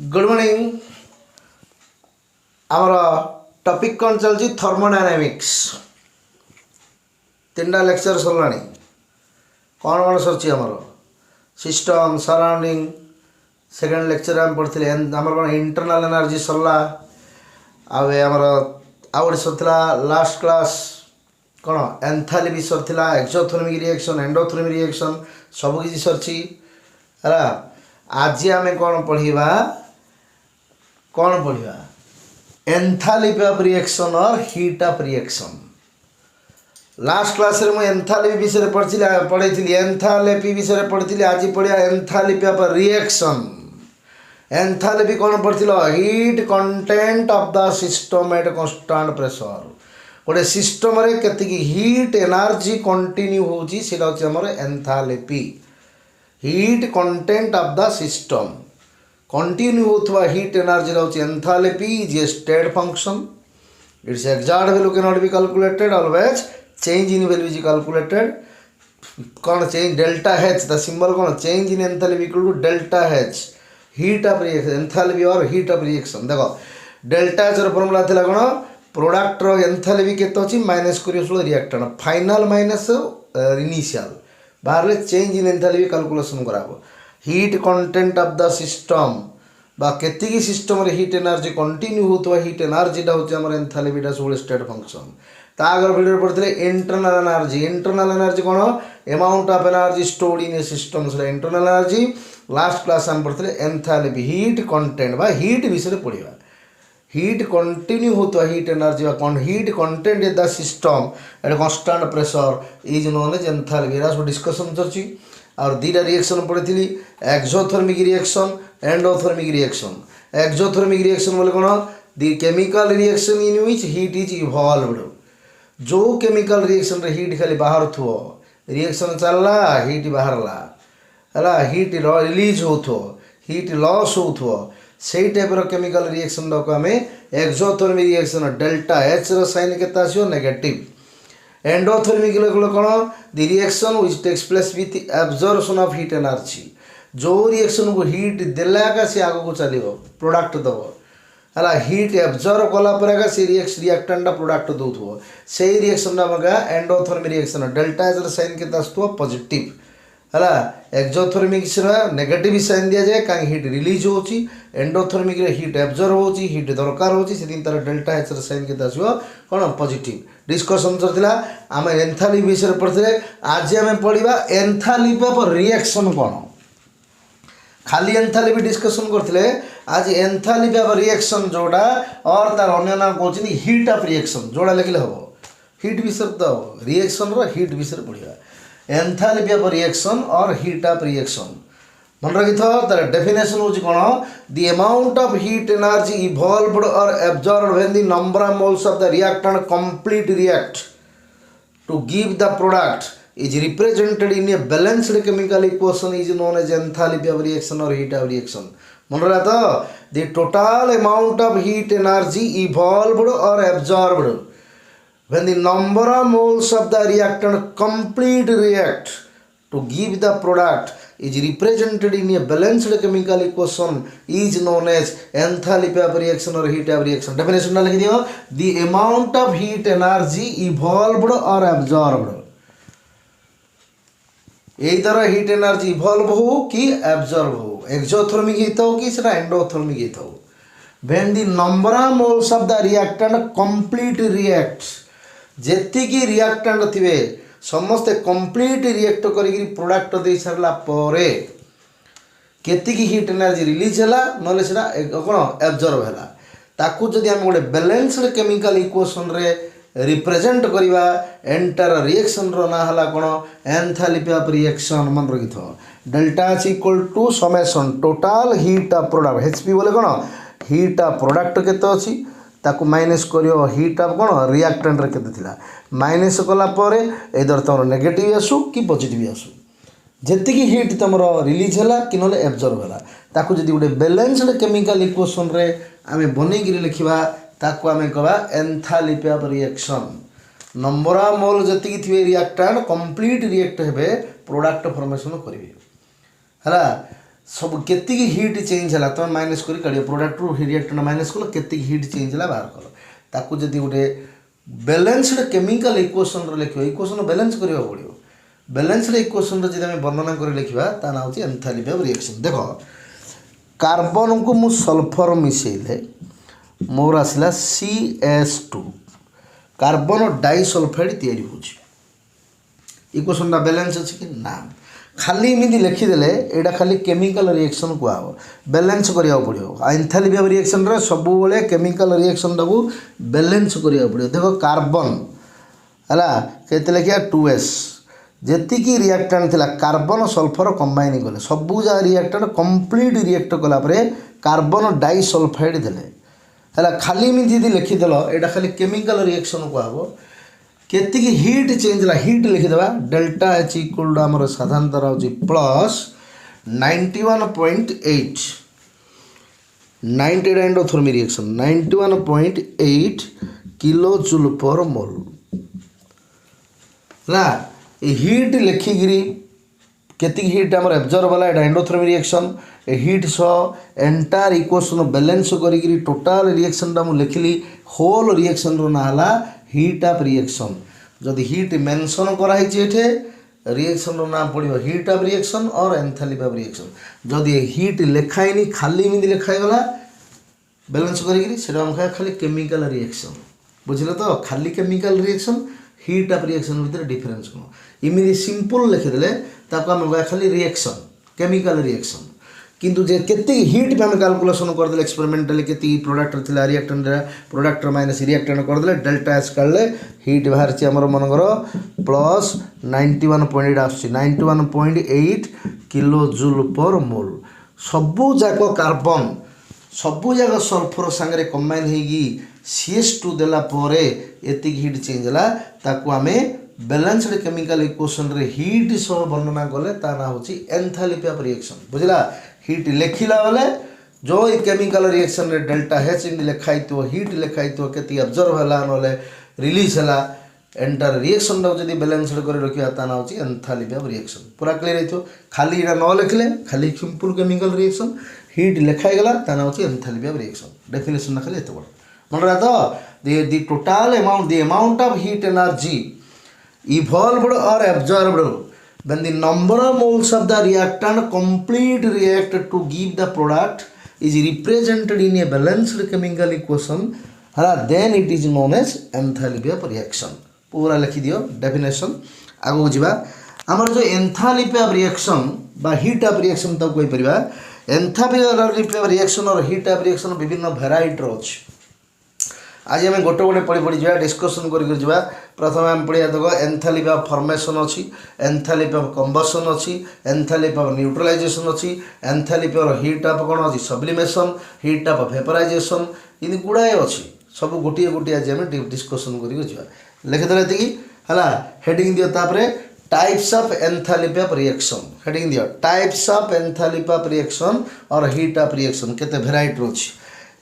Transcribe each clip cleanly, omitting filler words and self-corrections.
Good morning. आमर topic कौन चलती थर्मोडायनामिक्स तीन टा लेक्चर सरला कौन कौन सरची आमर सिस्टम सराउंडिंग सेकेंड लेक्चर आम पढ़ते आमर कौन इंटरनल एनर्जी सरला आमर आउट सरला लास्ट क्लास कौन एंथाली भी सरला एक्सोथर्मिक रिएक्शन एंडोथर्मिक रिएक्शन सबकि सरची है। आज आम कौन पढ़ा एंथाल्पी ऑफ रिएक्शन और heat of reaction. Last class रे एंथाल्पी विषय पढ़ी एंथाल्पी विषय पढ़ी। आज पढ़िया एंथाल्पी ऑफ रिएक्शन। एंथाल्पी कौन पढ़ heat content of the system at constant pressure. गोटे सिस्टम रे केतिकी हीट एनर्जी कंटिन्यू होची सेटा होची हमर enthalpy. Heat content of the system continue होता हीट एनर्जी रोच enthalpy is a state function. Its exact value can not be calculated always change in value is calculated. कौन change delta H the symbol कौन change in enthalpy equal to delta H heat of reaction enthalpy और heat of reaction. देखो delta H formula थिला कौन product रो enthalpy केते अछि minus करियो reactant final minus initial बाहर चेंज इन एंथाल्पी कैलकुलेशन कराबो। Heat content of the system बा केतिकी सिस्टम रे हीट एनर्जी कंटिन्यू होता हीट एनर्जी टा होची हमर एंथाल्पी टा सब स्टेट फंक्शन। ता आगर वीडियो पढ़ते इंटरनल एनर्जी। इंटरनल एनर्जी कौन amount of energy stored in A system से इंटरनल एनर्जी। लास्ट क्लास हम पढ़ते एंथाल्पी हीट कंटेंट बा हीट विषय पढ़ा। हीट कंटिन्यू होता heat energy heat content in the system at constant pressure is known as enthalpy. सब discussion चलची और दीटा रिएक्शन पढ़ी exothermic reaction endothermic reaction. Exothermic reaction बोले कौन the chemical reaction in which heat is evolved. जो chemical reaction रे heat खाली बाहर थो रिएक्शन चलला हीट बाहरला है हीट रिलीज हो हीट लॉस हो से टाइप केमिकल रिएक्शन को आम exothermic reaction delta H sign के नेगेटिव। एंडोथर्मिक कौन the reaction which takes place with absorption of heat energy. जो रिएक्शन को हीट देला का सी आग को चलो प्रोडक्ट दब है हीट एब्जॉर्ब कलापर सी रिएक्टेंट प्रोडक्ट दौर से reaction endothermic reaction delta H sign के पॉजिटिव है। एक्सोथर्मिक नेगेटिव साइन दि जाए कहीं हीट रिलीज होची एंडोथर्मिक हीट एब्जॉर्ब होची हीट दरकार होची से तार डेल्टा एच साइन के कौन पॉजिटिव। डिस्कशन चलता आम एंथाल्पी विषय पढ़ते। आज आम पढ़ा एंथाल्पी ऑफ रिएक्शन कौन खाली एंथाल्पी डिस्कशन करते। आज एंथाल्पी ऑफ रिएक्शन जोड़ा और तार अन्य नाम कहते हीट ऑफ रिएक्शन जोड़ा लिखले हम हीट विषय तो रिएक्शन रो हीट विषय पढ़ा एंथाल्पी ऑफ रिएक्शन और हीट ऑफ रिएक्शन। मन रखी तार डेफिनेशन हूँ कौन the amount of heat energy evolved और absorbed when the number of moles of the reactant complete react to give the product is represented in a balanced chemical equation is known as enthalpy of reaction or heat of reaction। मन रहा तो the total amount of heat energy evolved or absorbed when the number of moles of the reactant complete react to give the product is represented in a balanced chemical equation is known as enthalpy of reaction or heat of reaction। definition ना लिख दियो the amount of heat energy evolved or absorbed इधर heat energy evolve हो कि absorb हो exothermic होता हो कि एंडोथर्मिक होता हो when the number of moles of the reactant complete react जेतिकी रिएक्टेंट थिबे समस्ते कंप्लीट रिएक्ट करी प्रोडक्ट दे सारला परे केतिकी हीट एनर्जी रिलीज हैला नले सेटा कोन एब्जॉर्ब हैला ताकू जदि हम गोटे बैलेंस्ड केमिकल इक्वेशन रे रिप्रेजेंट करवा एंटायर रिएक्शन रो ना हला कोन एंथाल्पी ऑफ रिएक्शन। मन रखी थो delta H equal to summation total heat of product HP बोले कोन हीट ऑफ प्रोडक्ट केते अछि ताकू माइनस करियो हीट ऑफ कोन रिएक्टेंट रे केते थिला माइनस कला परे इधर तमरो नेगेटिव आसु कि पॉजिटिव आसु जेतिकी हीट तमरो रिलीज हैला कि नले एब्जॉर्ब हैला ताकू जदी गोटे बैलेंस्ड केमिकल इक्वेशन रे आमे बनै गिरी लिखिबा ताकू आमे कहबा enthalpy of reaction. Number of mole जति थे रिएक्टेंट कंप्लीट रिएक्ट हेबे प्रोडक्ट फॉर्मेशन करेंगे है सब केतिक हिट चेंज है तुम माइनस कर काढ़ प्रोडक्ट रू रिएक्टेंट माइनस कल केतिक हिट चेंज है बाहर कल ताकू जदि गोटे बैलेंस्ड केमिकल इक्वेशन लिख इक्वेशन बैलेंस करा पड़ो बैलेंस्ड इक्वेशन जब आम वर्णना कर लिखा ता ना हूँ एंथैल्पी ऑफ रिएक्शन। देख कार्बन को मु सल्फर मिसेले मोर आसला CS2 कार्बन डाइसल्फाइड तैयारी होची इक्वेशन बैलेंस अच्छी कि ना खाली इमिति लिखिदेले एटा खाली केमिकल रिएक्शन कुआ बैलेंस करिया पड़ो एंथैल्पी ऑफ रिएक्शन रे सब बेले केमिकल रिएक्शन टाको बैलेंस करिया पड़ो। देखो कार्बन है केते लिखिया 2S जेतिकी रिएक्टेंट थिला कार्बन सल्फर कंबाइन कले सबू जा रिएक्टेंट कंप्लीट रिएक्ट कला परे कार्बन डाइसल्फाइड देले है खाली इमिति लिखिदेल एटा खाली केमिकल रिएक्शन कुआ केतिक हिट चेंज ला हिट लिखिदेवा डेल्टा H इक्वल टू आमर साधारणतः हूँ plus 91.8 90 endothermic reaction 91.8 kilojoule per mole ना हिट लिखिकी केतिक हिट आमर एब्जर्व है एटा एंडोथर्मिक रिएक्शन ए हिट सह एंटायर इक्वेशन बैलेंस करी टोटाल रिएक्शन टा मुझे लिखिली होल रिएक्शन रो ना है हिट ऑफ रिएक्शन जदि हिट मेंशन कराई रिएक्शन रो नाम पड़ो हिट ऑफ रिएक्शन और एंथैल्पी ऑफ रिएक्शन जदि हिट लिखाइनी खाली इमिति लिखाईगला बैलेंस करा खाली केमिकल रिएक्शन बुझे तो खाली chemical reaction hit of reaction भितर डिफरेंस कौन इमिति सिंपल लिखिदेले आम खाली रिएक्शन केमिकल रिएक्शन किंतु जे केते हिट पे आम कैलकुलेशन करदे एक्सपेरिमेंटली केते प्रोडक्ट थिला रिएक्टेंट प्रोडक्ट माइनस रिएक्टेंट करदे डेल्टा एस काढले हिट बाहर छि हमर मनगर प्लस 91.8 आछि 91.8 किलो जूल पर मोल सबु जाको कार्बन सबु जाको सल्फर संगे कंबाइन हेगी CS2 देला परे एतिक हिट चेंज होला ताकू आमे बैलेंस्ड केमिकल इक्वेशन रे हिट सह वर्णना कले ता ना होची एंथैल्पी ऑफ रिएक्शन बुझला हिट लिखिला बेले जो केमिकल रिएक्शन रे डेल्टा H लिखाई तो हिट लिखाई तो केती ऑब्जर्व हला नले रिलीज हला एंटायर रिएक्शन टा जदी बैलेंस्ड कर रखिया ता ना होची एंथैल्पी ऑफ रिएक्शन पूरा क्लियर हेतो खाली इरा न लिखले खाली सिंपल केमिकल रिएक्शन हिट लिखाई गला ता ना होची एंथैल्पी ऑफ रिएक्शन डेफिनेशन ना खाली एतो बड़ मन रहा तो the total amount of heat energy evolved or absorbed when the number of moles of the reactant complete react to give the product is represented in a balanced chemical equation then it is known as enthalpy of reaction पूरा लिखि दियो definition आगो जिबा हमर जो enthalpy of reaction बा heat of reaction तो कोइ परिबा एंथैल्पी ऑफ रिएक्शन और हीट ऑफ रिएक्शन विभिन्न वेराइटी रो अछि आज आम गोटे गोटे पढ़ी पढ़ी जा डिस्कसन कर प्रथम आम पढ़िया देख एंथैल्पी ऑफ फॉर्मेशन अच्छी एंथैल्पी ऑफ कंबशन अच्छी एंथैल्पी ऑफ न्यूट्रलाइजेशन अच्छी एंथैल्पी ऑफ हीट ऑफ कौन अच्छी सब्लिमेशन हीट ऑफ वेपराइजेशन इन गुड़ाए अच्छी सब गोटे गोटे आज आम डिस्कसन कर लिखिदे है हेडिंग दियो तापरे types of enthalpy of reaction heading दियो types of enthalpy of reaction और हीट ऑफ रिएक्शन केते वेराइटी अच्छी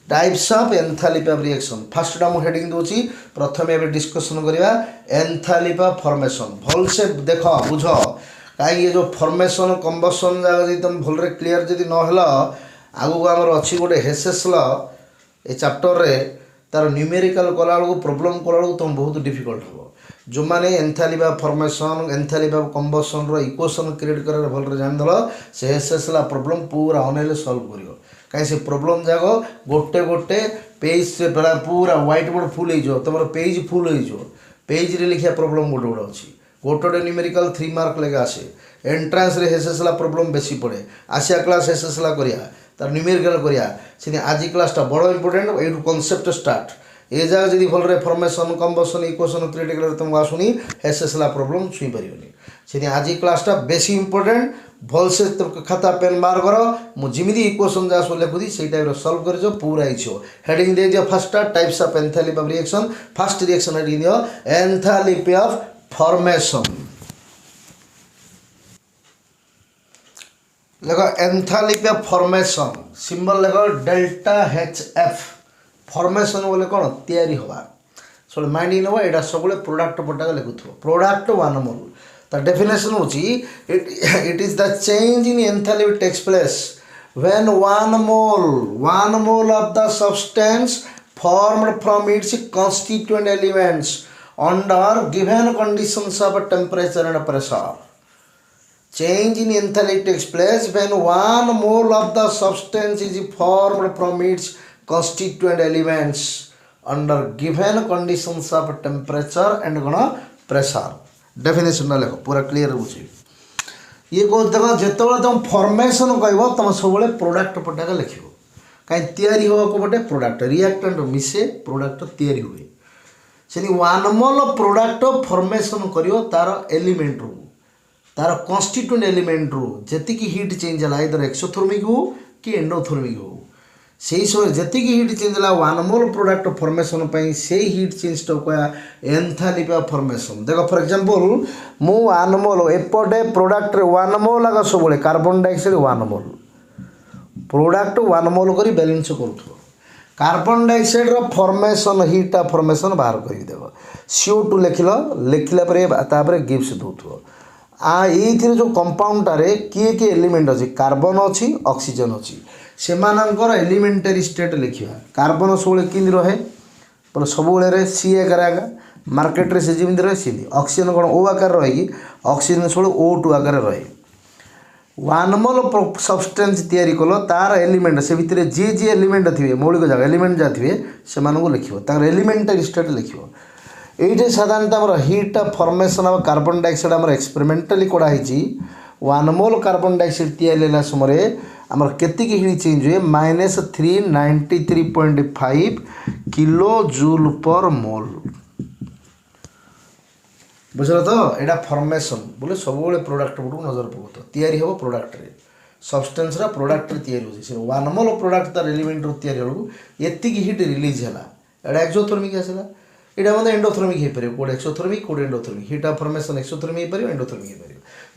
types of enthalpy of reaction first टा मु हेडिंग दोची प्रथमे एबे डिस्कशन करिया एंथैल्पी ऑफ फॉर्मेशन भल से देख बुझ काई ये जो फॉर्मेशन कंबशन जदी तुम भल रे क्लियर जदी न हला आगु हमर अछि गोटे हेसेस ल ए चैप्टर रे तार न्यूमेरिकल कला को प्रॉब्लम कला को तुम बहुत डिफिकल्ट हो जो माने enthalpy of formation enthalpy of combustion रो इक्वेशन क्रिएट करे भल रे जान दल से हेसेस ला प्रॉब्लम पूरा ऑनलाइन सॉल्व करियो कहीं से प्रॉब्लम जाग गोटे गोटे पेज से पूरा व्हाइट बोर्ड फुल हो तुम पेज फुल हो पेज रे लिखा प्रॉब्लम गोटे गोटे अच्छी गोटे गोटे न्यूमेरिकल 3 मार्क लगे आसे एंट्रांस रे हेसेसला प्रॉब्लम बेसी पड़े आसिया क्लास हेसेसला करिया तार न्यूमेरिकल करिया से आज क्लासटा बड़ इंपोर्टेंट एटू कॉन्सेप्ट स्टार्ट ए जगह जब भल फॉर्मेशन कंबशन इक्वेशन क्रिएट कर तुमको आसुनी हेसेसला प्रॉब्लम छुई पारियोनी से आज क्लासटा बेसी इंपोर्टेंट भल से खाता पेन बार कर मुझे इक्वेशन जहाँ सब लिखुदी से टाइप सल्व कर पूरा इच्छो हेडिंग दे दियो first types of enthalpy of reaction first reaction heading दियो एंथैल्पी ऑफ फॉर्मेशन देखो एंथैल्पी ऑफ फॉर्मेशन सिंबल देखो डेल्टा HF फॉर्मेशन बोले कौन तैयारी हवा सब माइंड नवा एटा सब प्रोडक्ट पटा लिखुथो प्रोडक्ट 1 मोल The definition होची it is the change in enthalpy takes place when one mole of the substance formed from its constituent elements under given conditions of temperature and pressure. Change in enthalpy takes place when one mole of the substance is formed from its constituent elements under given conditions of temperature and pressure. Definition ना लिखो पूरा clear बुझे ये कौन देखो जितेबाला तुम formation कह तुम सब प्रोडक्ट पटाक लिख कहीं या पटे प्रोडक्ट रिएक्टेंट मिसे प्रोडक्ट या हुए से वन मोल प्रोडक्ट फॉर्मेशन कर तार एलिमेंट रू तार कन्स्टिट्यूएंट एलिमेंट रू जी हिट चेंज है इधर एक्सोथर्मिक हो कि एंडोथर्मिक हो से समय जी हिट चेंज है वन मोल प्रोडक्ट फॉर्मेशन से हिट चेंज तो कह एंथैल्पी ऑफ फॉर्मेशन देख फॉर एग्जांपल मु वन मोल एपटे प्रोडक्ट वन मोल आग सब carbon dioxide one mole product one mole कर बैलेंस कर carbon dioxide formation heat of formation बाहर कर देव CO2 लिखला गिव्स दौथ ये जो कंपाउंडे किए किए एलिमेंट अच्छी कार्बन अच्छी ऑक्सीजन अच्छी से एलिमेंटरी स्टेट लिखा कार्बन सब कि रहे पर सब सी आकार आगा मार्केट से जमी रहे सी ऑक्सीजन कौन O आकार रही ऑक्सीजन सब O2 आकार रहे वन मोल सब्सटेंस तैयारी कल तार एलिमेंट से भितर जी जी एलिमेंट थे मौलिक जगह एलिमेंट जहाँ थे से लिख एलिमेंटरी स्टेट लिख ये साधारणतः hit formation of carbon dioxide आम एक्सपेरिमेंटली कराई वन मोल कार्बन डाइऑक्साइड तैयारी समय आमर केतिक हिट चेंज हुए -393.5 किलो जूल पर मोल बुझल तो यहाँ फॉर्मेशन बोले सब प्रोडक्ट गुट नजर पकड़ तैयारी हम प्रोडक्ट सब्सटेंस प्रोडक्ट तैयारी से वन मोल प्रोडक्ट तार एलिमेंट तैयारी बेलू एति हिट रिलीज है यहाँ एक्सोथर्मिक आसला यहाँ मतलब एंडोथर्मिक हो पारे कौटे एक्सोथर्मिक कौटे endothermic heat of formation exothermic हो एंडोथर्मिक हो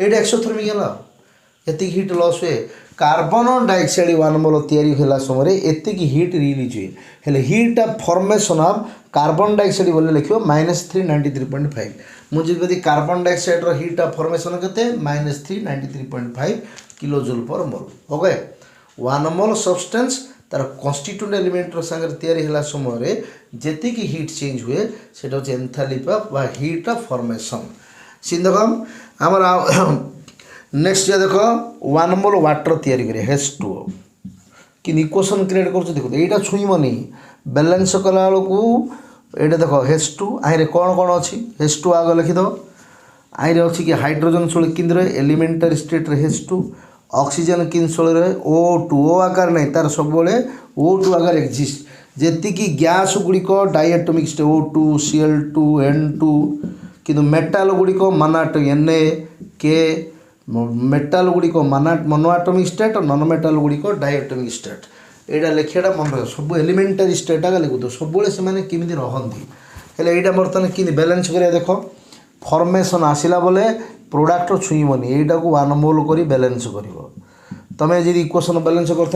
ये एक्सोथर्मिक है एति हिट लॉस हुए कार्बन डाइऑक्साइड वन मोल तैयारी समय एति हिट रिलीज हुए हेले heat of formation of carbon dioxide बोले लिखो -393.5 मुझे carbon dioxide heat of formation के -393.5 kilojoule per mole okay one mole substance तार कन्स्टिट्यूएंट एलिमेंट सांगे तैयारी है समय जी हिट चेंज हुए से enthalpy of heat of formation सीन देख आम नेक्स्ट देख वन मोल वाटर तैयारी करें H2O कि इक्वेशन क्रिएट कर देखो यहाँ छुईबनी बैलेंस कला बेलू ये देख H2 आई कौन कौन अच्छी H2 आग लिखिदेव आई अच्छी कि हाइड्रोजन षोल कि रहे एलिमेंटरी स्टेट H2 ऑक्सीजन किन षोल रहे O2 O आकार नहीं तार सब O2 आकार एक्जिस्ट जी गैस गुड़िक diatomic state O2 Cl2 N2 किंतु मेटाल गुड़िक मनाट Na K मेटाल गुड़िक मोनोआटोमिक स्टेट और नॉन मेटाल गुड़िक डायटोमिक स्टेट यहाँ लिखा मन रख सब एलिमेंटरी स्टेट आगे लिखु सब से किमी रहती है यहाँ बर्तमान कि बैलेंस कर देख फॉर्मेशन आसला बोले प्रोडक्ट छुईबनी यहाँ को वन मोल कर बैलेंस कर तुम्हें जी इक्वेशन बैलेंस कर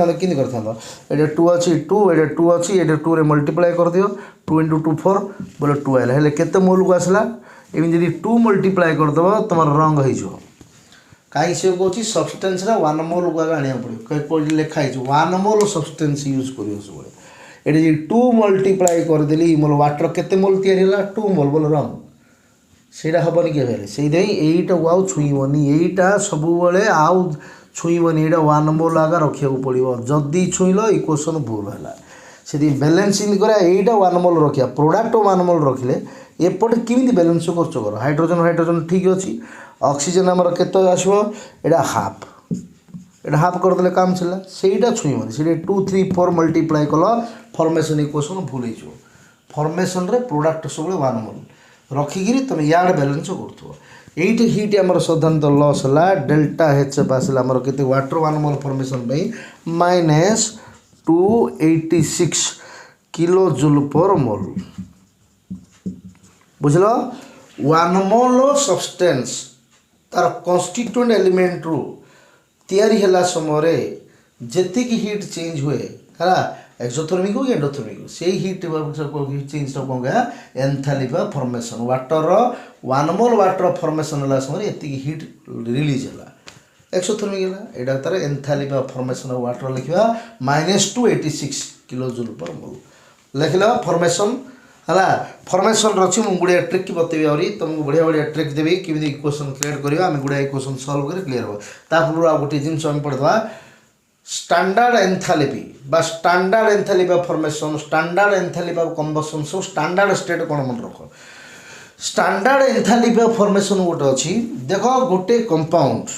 2 अच्छी 2 ये 2 अच्छी ये 2 मल्टीप्लाई कर दियो 2 × 2 4 बोले 12 हेल्ले केते मोल को आसला एमती 2 मल्टीप्लाई करदेव तुम रंग हो कहीं से कौन सब्सटेंस वन मोल को आने पड़ो लिखाई वन मोल सब्सटेंस यूज कर सब ये 2 मल्टीप्लाई करदेली मोल वाटर केते मोल या 2 मोल बोल रंग से हेनी के से यहीटा को आउ छुईबनी यहीटा सब आउ छुईबनी यहाँ वन मोल आगे रखा पड़ो जदि छुईल इक्वेशन भूल है से बैलेंसिंग कर यहीटा वन मोल रखा प्रोडक्ट वन मोल रखिले एपटे किमी बैलेंस कर हाइड्रोजन हाइड्रोजन ठीक अच्छी ऑक्सीजन आमर केत आसो यहाँ हाफ करदे काम चला से छुईबनी से 2 3 4 मल्टीप्लाई कल फॉर्मेशन इक्वेशन भूल फॉर्मेशन रे प्रोडक्ट सब वन मोल रखिकी तुम यार बैलेंस कर ये हिट आमर साधारणतः लॉस है डेल्टा HF आसला आमर के water one mole formation -286 kilojoule per mole बुझल वन मोल सब्सटेंस तार कन्स्टिट्यूएंट एलिमेंट रू तैयारी है समय जी हिट चेंज हुए है एक्सोथर्मिक हो कि एंडोथर्मिक हो से हिट चेंज कौन कह enthalpy of formation water one mole water formation है समय ये हिट रिलीज है एक्सोथर्मिक है एटा तार enthalpy of formation of water लिखा -286 किलो जूल पर मोल लिखला फॉर्मेशन है फॉर्मेशन रही मुझे गुड़िया ट्रिक बतेबी आहरी तुमको बढ़िया बढ़िया ट्रिक देवी कि इक्वेशन क्रिएट करवा आम गुड़िया इक्वेशन सॉल्व कर क्लियर हो पूर्व आ गोटे जिन पढ़ा स्टैंडर्ड एंथैल्पी बा standard enthalpy of formation standard enthalpy of combustion सब स्टैंडर्ड स्टेट कौन मन रख स्टैंडर्ड एंथैल्पी ऑफ फॉर्मेशन गोटे अच्छी देख गोटे कंपाउंड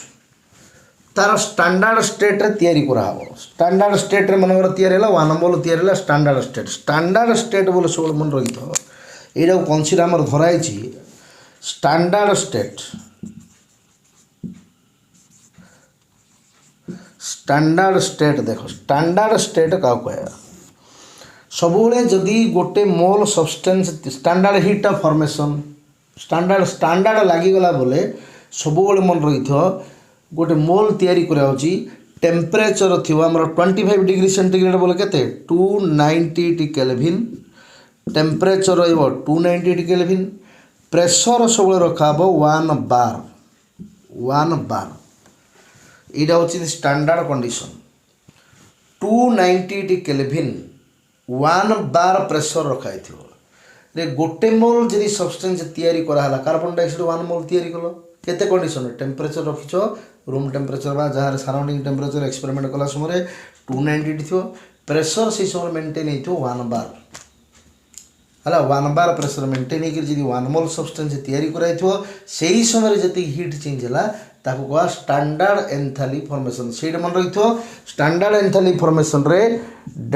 तार स्टैंडर्ड स्टेट रे तैयारी करा हो स्टैंडर्ड स्टेट रे मनकर तैयारी है 1 मोल तैयारी है स्टैंडर्ड स्टेट बोले सब मन रही था यहाँ कंसीडर आम धराई स्टैंडर्ड स्टेट देख स्टैंडर्ड स्टेट क्या कह सब जदि गोटे mole substance standard heat of formation standard लगिगला बोले सब मन रही गोटे मोल तैयारी कराऊँगी टेम्परेचर थी आमर 25 डिग्री सेंटीग्रेड बोले के 290 केल्विन टेम्परेचर रो290 केल्विन प्रेशर सब रखा 1 बार यहाँ हूँ स्टैंडर्ड कंडीशन 290 केल्विन 1 बार प्रेशर रखाई रे गोटे मोल जदि सब्सटेंस तैयारी कराला कार्बन डाइऑक्साइड 1 मोल तैयारी कल केते कंडीशन टेम्परेचर रखिछ रूम टेम्परेचर बा जहाँ सराउंडिंग टेम्परेचर एक्सपेरिमेंट कला समय 290 थी प्रेशर से समय मेंटेन हो 1 बार है 1 बार प्रेशर मेंटेन हो 1 मोल सब्सटेंस तैयारी कराई से समय जी हीट चेंज है ताको कह स्टैंडर्ड एंथैल्पी फॉर्मेशन से मन रही स्टैंडर्ड एंथैल्पी फॉर्मेशन रे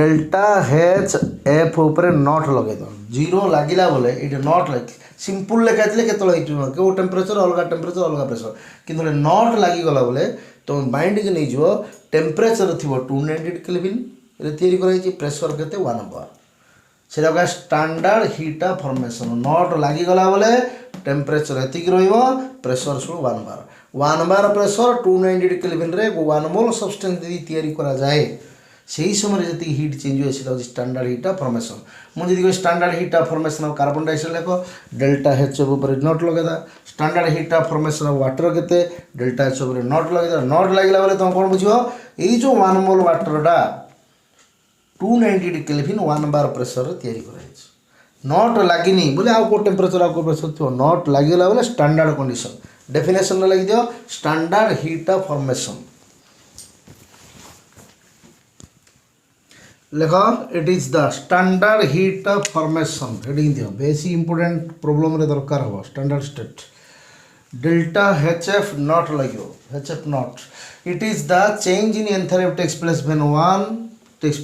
डेल्टा एच एफ ऊपर नॉट लगे दो जीरो लगिला बोले ये नॉट लगे सिंपल लेखा के टेम्परेचर अलग टेम्परेचर अलग प्रेशर किंतु नॉट लगिगला बोले तुम माइंड के नहीं जीव टेम्परेचर थी 290 केल्विन तैयारी कराई प्रेशर के 1 बार से standard heat of formation naught लगिगला बोले टेम्परेचर एतिक प्रेशर सब 1 बार प्रेशर 290 केल्विन रे 1 मोल सब्सटेंस यदि तैयारी करा जाए से ही समय जी हीट चेंज हुए से स्टैंडर्ड हीट ऑफ फॉर्मेशन मुझे standard heat of formation of carbon dioxide लेख डेल्टा एच ऊपर नॉट लगेदा standard heat of formation of water के डेल्टा एच ऊपर नॉट लगेदा नॉट लगे बोले तुम कौन बुझ ये जो 1 मोल वाटरटा 290 केल्विन 1 बार प्रेशर तैयारी कराई नॉट लगिनी बोले आउ को टेम्परेचर आउ को प्रेशर थो नॉट लगिगला बोले स्टैंडर्ड कंडीशन डेफिनेशन लगी दियो स्टैंडर्ड हीट ऑफ फॉर्मेशन लेख it is the standard heat of formation heading दियो बेसी इंपोर्टेंट प्रॉब्लम रे दरकार हो standard state delta H F naught लगे H F naught it is the change in enthalpy takes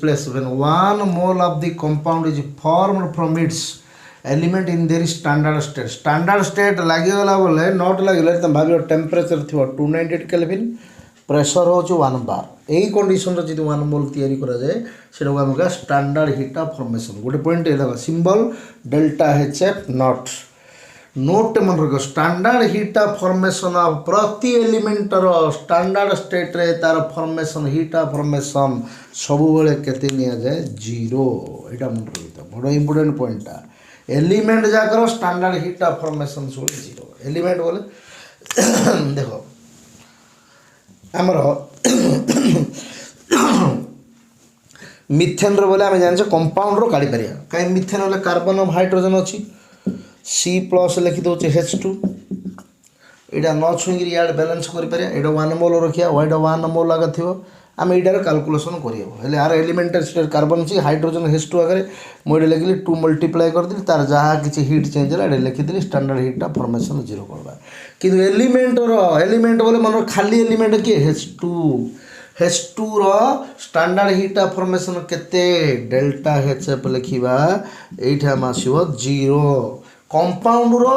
place when 1 mole of the compound is formed from its element in their standard state लगिगला बोले naught लगे तुम भाव temperature थी 290 kelvin pressure हो 1 बार यही condition जी 1 मोल तैयारी करा जाए से आम कह स्टैंडर्ड हीट ऑफ फॉर्मेशन गोटे पॉइंट देखा symbol delta H F not note मन रख standard heat of formation of प्रति एलिमेंटर स्टैंडर्ड स्टेट रे तार फॉर्मेशन हीट ऑफ फॉर्मेशन सब बेले केते निया जाए 0 एटा मन रही बड़ इंपोर्टेंट पॉइंटा एलिमेंट जाकर स्टैंडर्ड हीट ऑफ फॉर्मेशन सब 0 एलिमेंट बोले देखो आमर मिथेन बोले आम जाने कंपाउंड रो काढ़ी पारिया कहीं मिथेन बोले कार्बन ऑफ हाइड्रोजन अच्छी सी प्लस लिखी दौचे H2 यहाँ न छुईक इे बैलेंस कर 1 मोल रखिया व्हाइट 1 मोल आगे थी आम यार काल्कुलेसन कर यार एलिमेंटरी स्टेट कार्बन अच्छी हाइड्रोजन H2 आगे मुझे लिखिली 2 मल्टीप्लाई करदी तार जहाँ किसी हीट चेंज है लिखिदी स्टैंडर्ड हीट ऑफ फॉर्मेशन 0 करवा कि एलिमेंट बोले मन खाली एलिमेंट किए H2 रो स्टैंडर्ड हीट ऑफ फॉर्मेशन केते डेल्टा एच एफ लिखा ये आसो 0 कंपाउंड रो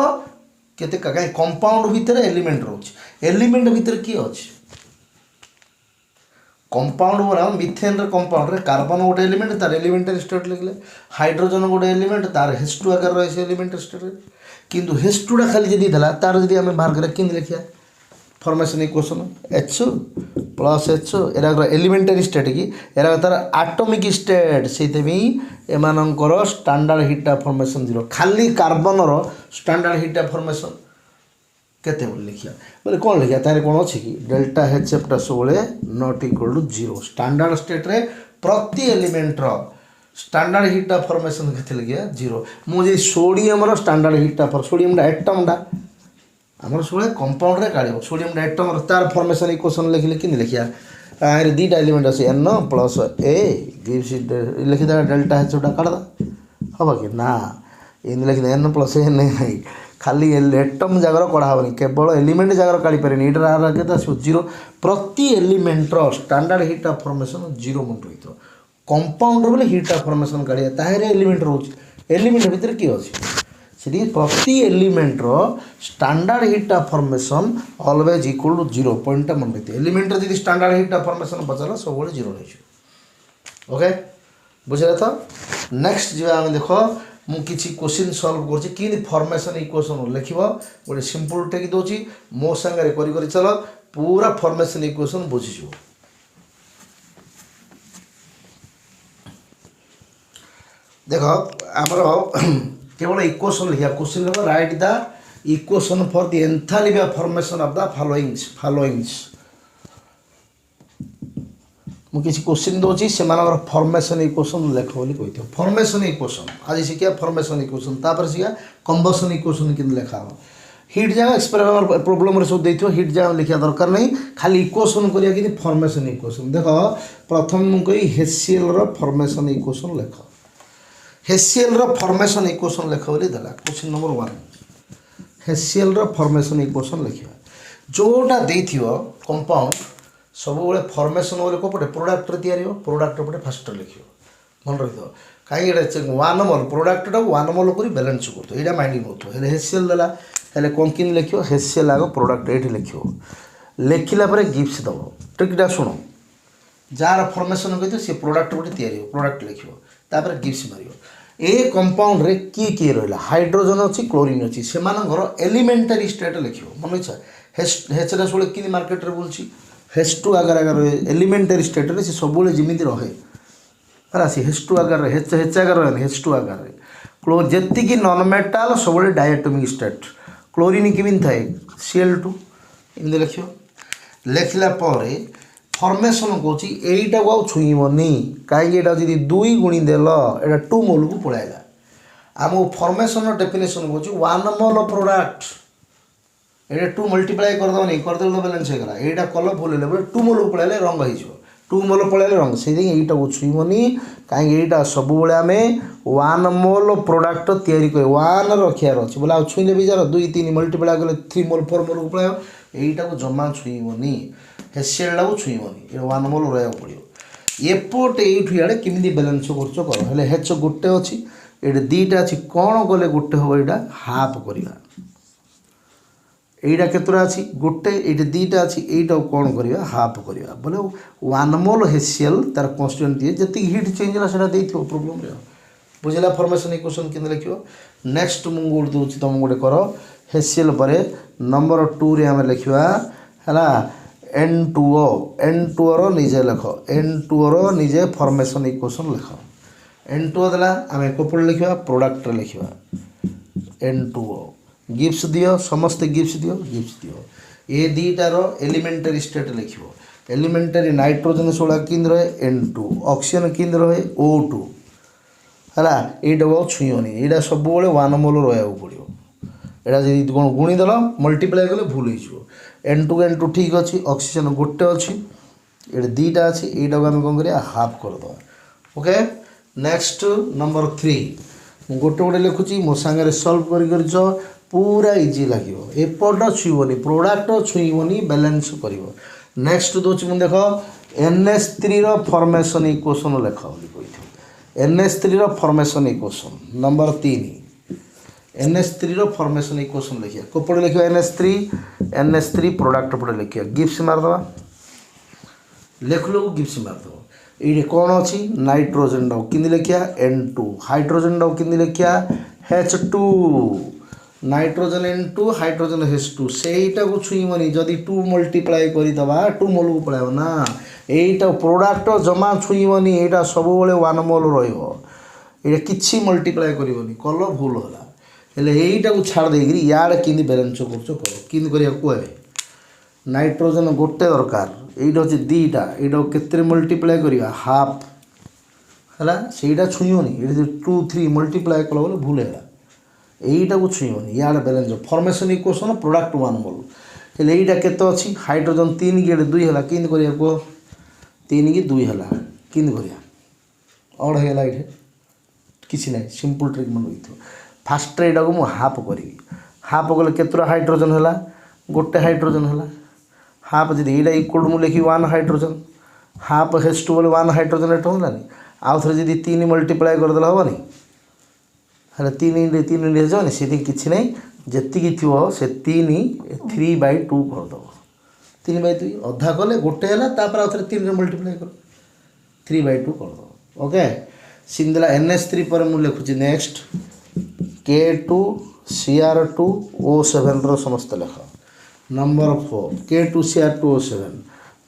केते कहीं कंपाउंड भितर एलिमेंट रोच एलिमेंट भितर किए अच्छे कंपाउंड बोला मिथेन कंपाउंड रे कार्बन गोटे एलिमेंट तार एलिमेंटरी स्टेट लिखले हाइड्रोजन गोटे एलिमेंट तार H2 आकार रही एलिमेंटरी स्टेट किंतु H2 खाली जदि देला तार जदि आम बाहर कर कि लिखा formation equation H plus H एरा एलिमेंटरी स्टेट की एरा तार एटॉमिक स्टेट से एमानकर स्टैंडर्ड हीट ऑफ फॉर्मेशन 0 खाली कार्बन रो स्टैंडर्ड हीट ऑफ फॉर्मेशन केते बोले लिखिया बोले कौन लिखिया तारे कौन अच्छे कि डेल्टा एच एफटा सब not equal to 0 standard state रे प्रति एलिमेंट स्टैंडर्ड हीटा फॉर्मेशन के लिखिया 0 मुझे सोडियम रो स्टैंडर्ड हीटा फॉर सोडियम डा एटमडा आमर सब कंपाउंड रे काढिबो सोडियम डा एटम तार फॉर्मेशन इक्वेशन लिखिले कि लिखिया आरे दीटा एलिमेंट আছে n प्लस a गिव्स लिखि दा डेल्टा एच टा काढ दा हबो कि ना इन लिखि दा n प्लस a नहीं खाली एटम जगार कड़ा हेनी केवल एलिमेंट जगार काढ़ी पारे इटा के 0 प्रति एलिमेंट स्टैंडर्ड हीटा फॉर्मेशन 0 मुंड रही कंपाउंड बोले हीटा फॉर्मेशन काढ़िया ताहे एलिमेंट रोचे एलिमेंट भितर किए अच्छी से प्रति एलिमेंट स्टैंडर्ड हीटा formation always equal to 0 point मन रही एलिमेंट जी स्टैंडर्ड हीटा फॉर्मेशन पचार सब 0 रही ओके बुझे तो नेक्स्ट जी आम देख मुझे क्वेश्चन सॉल्व कर फॉर्मेशन इक्वेशन लिख गोटे सिंपल टेक दूसरी मो सांगे कर चल पूरा फॉर्मेशन इक्वेशन बुझीज देख आमर केवल इक्वेशन लिखा क्वेश्चन लिख right the equation for the enthalpy formation of the followings मुझे क्वेश्चन दूसरी से फॉर्मेशन इक्वेशन लिख बोली कही फॉर्मेशन इक्वेशन आज शिखा फॉर्मेशन इक्वेशन तापर शिखा कंबशन इक्वेशन कि लिखा हम हिट जगह एक्सपेरिमेंट प्रोब्लेम सब देखो हिट जगह लिखा दरकार नहीं खाली इक्वेशन करिया कि फॉर्मेशन इक्वेशन देख प्रथम मुझे हेसिएल रो फॉर्मेशन इक्वेशन लिख हेसिएल रो फॉर्मेशन इक्वेशन लिख बोली देला क्वेश्चन नंबर 1 हेसिएल रो फॉर्मेशन इक्वेशन लिखा जोटा देथियो कंपाउंड सब फॉर्मेशन बोले कौटे प्रोडक्ट या प्रोडक्ट पटे फास्ट लिख मन रही कहीं वन मोल प्रोडक्टा वन मोल कर बैलेंस कर यहाँ माइंड हो हेसिएल देला हेल्ले कौन कि लिख हेसिएल आग प्रोडक्ट ये लिख लिखला गिफ्ट दब टिकटा शुण जार फॉर्मेशन कही सी प्रोडक्ट गोटे या प्रोडक्ट लिख गिफ्ट मार ए कंपाउंड रे किए रहा हाइड्रोजन अच्छी क्लोरीन अच्छी से एलिमेंटारी स्टेट लिख मन इच्छा हेचरा सब कि मार्केट में बुलूँ हेच2 आगर आगर एलिमेंटारी स्टेट रे से सब जमी रहे है सी हेच2 आगर हेच आगर रहे हेच2 आगर जी नॉन मेटाल सब डायटोमिक स्टेट क्लोरीन केमी थाए Cl2 इमती लिख लिखला फॉर्मेशन कौच यहीटा को छुईबनी कहीं जी 2 गुणी देल यहाँ 2 मोल को पलैला आम फॉर्मेशन डेफिनेशन कौच 1 मोल प्रोडक्ट ये 2 मल्टीप्लाई करदे करदे तो बैलेंस होगा यहाँ कल भूल बोले 2 मोल पलैले रंग हो 2 मोल पलैले रंग से यहीटा को छुईबनी कहीं यहाँ सब आम 1 मोल प्रोडक्ट या 1 रखार अच्छे बोले आ छुईले भी जार 2 3 मल्टीप्लाई कले 3 मोल 4 मोल को पलैब यहीटा को जमा छुईबनी हेसिएल को छुईबनी 1 मोल रहा पड़ो एपट ये केमी बैलेंस कर हेच गोटे अच्छी ये 2टा अच्छी कौन कले गोटे हम यहाँ हाफ करवा यहीटा केतरा अच्छी गोटे ये 2टा अच्छी यहीटा कौन करवा हाफ करवा बोले 1 मोल हेसिएल तार कन्स्टिट्यूएंट दिए जी हिट चेंज है प्रोब्लेम बुझेगा फॉर्मेशन इक्वेशन कि लिख नेक्स्ट मुझे दूसरी तुम गोटे कर हेसिएल पर नंबर 2 रे आम लिखा है N2O रो निजे लिख N2O रो निजे फॉर्मेशन इक्वेशन लिख N2O देला आम एक लिखा प्रोडक्ट लिखा N2O गिफ्ट दियो समस्त गिफ्ट दियो ये 2टार एलिमेंटारी स्टेट लिख एलिमेंटारी नाइट्रोजन सोला किन रहे N2 ऑक्सीजन किन रहे O2 है यहाँ छुईबनी यहाँ सब 1 मोल रहा पड़ो यहाँ जी गुणी देल मल्टीप्लाई कले भूल हो N2 ठीक अच्छी ऑक्सीजन गोटे अच्छी ये 2टा अच्छी यहाँ आम कौन कर हाफ करदे ओके नेक्स्ट नंबर 3 गोटे गोटे लिखुची मो सांगे सल्व कर पूरा इजी लगे एपट छुईबनी प्रोडक्ट छुईबनी बैलेंस कर नेक्स्ट दूसरी मुझे देख NH3 रो फॉर्मेशन इक्वेशन लिख कही NH3 रो फॉर्मेशन इक्वेशन नंबर 3 NH3 रो फॉर्मेशन इक्वेशन लिखिए कोपड़े लिखा NH3 प्रोडक्ट पड़े लिखिए गिफ्ट मारदे लिख लो गिफ्ट मारदे ये कौन अच्छी नाइट्रोजन डाउ कि लिखा N2 हाइड्रोजन डाउ कि लिखा H2 nitrogen N2 hydrogen H2 से को छुईबनी जदि 2 मल्टीप्लाई करदे 2 मोल को पलैब ना यहीटा प्रोडक्ट जमा छुईबनी यहाँ सब 1 मोल रही कि मल्टीप्लाई करनी कल भूल है हेले यहीटा को छाड़ देकर यार कि बैलेंस कर कि कह नाइट्रोजन गोटे दरकार यहीटा हूँ दीटा यहाँ के मल्टीप्लाए करवा हाफ है सहीटा छुईबनी ये 2 3 मल्टीप्लाए कल बोले भूल है यहीटा को छुईबनी यार बैलेंस फॉर्मेशन इक्वेशन प्रोडक्ट 1 मोल हेले यहीटा केते अच्छी हाइड्रोजन 3 की 2 है कि कह 3 की 2 है कि अड़ होगा ये किसी ना सिंपल ट्रिक मन रही फास्ट यहाँ को मुझे हाफ करी हाफ कले केतरा हाइड्रोजन है गोटे हाइड्रोजन है हाफ जी यहाँ इक्वल मुझे लिखी 1 हाइड्रोजन हाफ हेच टू बोले 1 हाइड्रोजन एट होलानी आउ थे जी 3 मल्टीप्लाए करदे हेनी हेल्ले 3 3 जानी से किसी ना जी थो से 3/2 करदेव 3/2 अधा कले गोटे है आउ थे 3 मल्टीप्लाए कर 3/2 करदेव ओके सिंदेला NH3 पर मुझे लिखुची नेक्स्ट K2Cr2O7 समस्त लेख नंबर 4 K2Cr2O7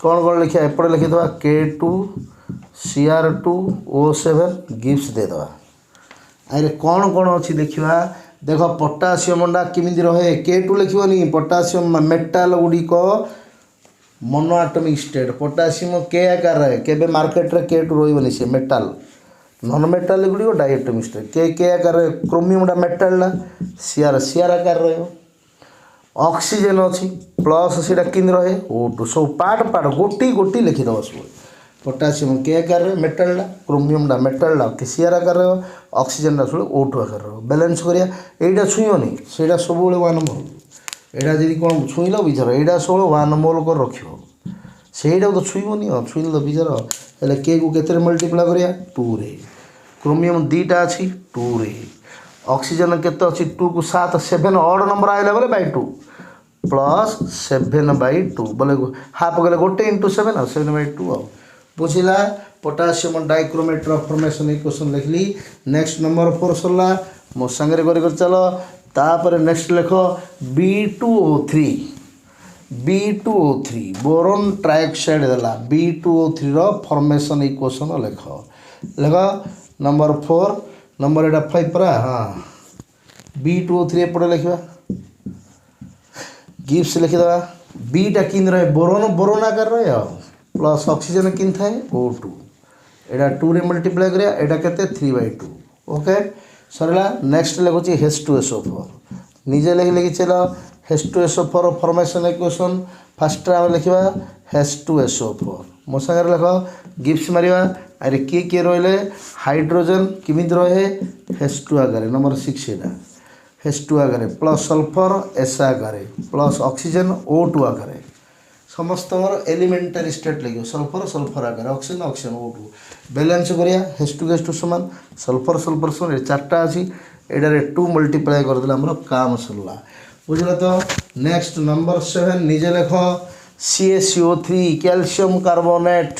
कौन लिखा एपटे लिखिद K2Cr2O7 गिफ्ट देदवा अरे कौन कौन अच्छी देखा देख पोटासियम किमिति रहे K2 लिखनी पोटासियम मेटाल गुड़िक मोनो आटमिक स्टेट पोटासियम के आकार रहे केबे मार्केट रे K2 रही सी मेटाल नॉन मेटाल गुड़िक डायटमिक स्टेट के आकार क्रोमियम मेटाल सीआर सीआर आकार रहे ऑक्सीजन अच्छी प्लस से रहे O2 सब पार्ट पार्ट गोटी गोटी लिखिदेव सब पोटासियम के आकार मेटाल क्रोमियम मेटाल के सीआर आकार ऑक्सीजन सब O2 आकार बैलेंस करिया एटा छुईबनी से सब 1 मोल यहाँ जी कौन छुईल विचार यहाँ सब 1 मोल कर रख से तो छुईबनी छुईल तो विचार हेल्ले के को केते मल्टीप्लाई करिया 2 रे क्रोमियम 2टा अच्छी 2 रे ऑक्सीजन केते अच्छी 2 को 7 7 ऑड नंबर आइला बोले /2 प्लस 7/2 बोले हाफ गले गोटे इंटू 7 7/2 बुझला पोटासियम डाइक्रोमेट फॉर्मेशन इक्वेशन लिखली नेक्स्ट नंबर 4 सरला मो संगे कर चलो तापर नेक्स्ट लिख B2O3 बोरोन ट्राइऑक्साइड देला B2O3 रो फॉर्मेशन इक्वेशन लिख नंबर 4 नंबर एटा 5 परा हाँ B2O3 एपटे लिखा गिफ्ट लिखिदेवा बीटा किन रहे बोरोन बोरोन आकार रहे प्लस ऑक्सीजन किन थाए O2 एटा 2 रे मल्टीप्लाई करिया एटा केते 3/2 ओके सरला नेक्स्ट लिखुची H2SO4 निजे लिखि चलो H2SO4 फॉर्मेशन इक्वेशन फर्स्ट आम लिखा H2SO4 मो सागर लिख गिफ्ट मारिया अरे किए रही हाइड्रोजन किमिति रहे H2 आकार नंबर 6 एटा H2 आकार प्लस सल्फर S आकार प्लस ऑक्सीजन O2 आकार समस्त एलिमेंटरी स्टेट लगे सल्फर सल्फर आकार ऑक्सीजन ऑक्सीजन O2 बैलेंस करिया H2 समान सल्फर सल्फर समान 4टा अच्छी एटारे 2 मल्टीप्लाई करदे आमर काम सरला बुझल तो नेक्स्ट नंबर 7 निजे लेख CaCO3 कैल्शियम कार्बोनेट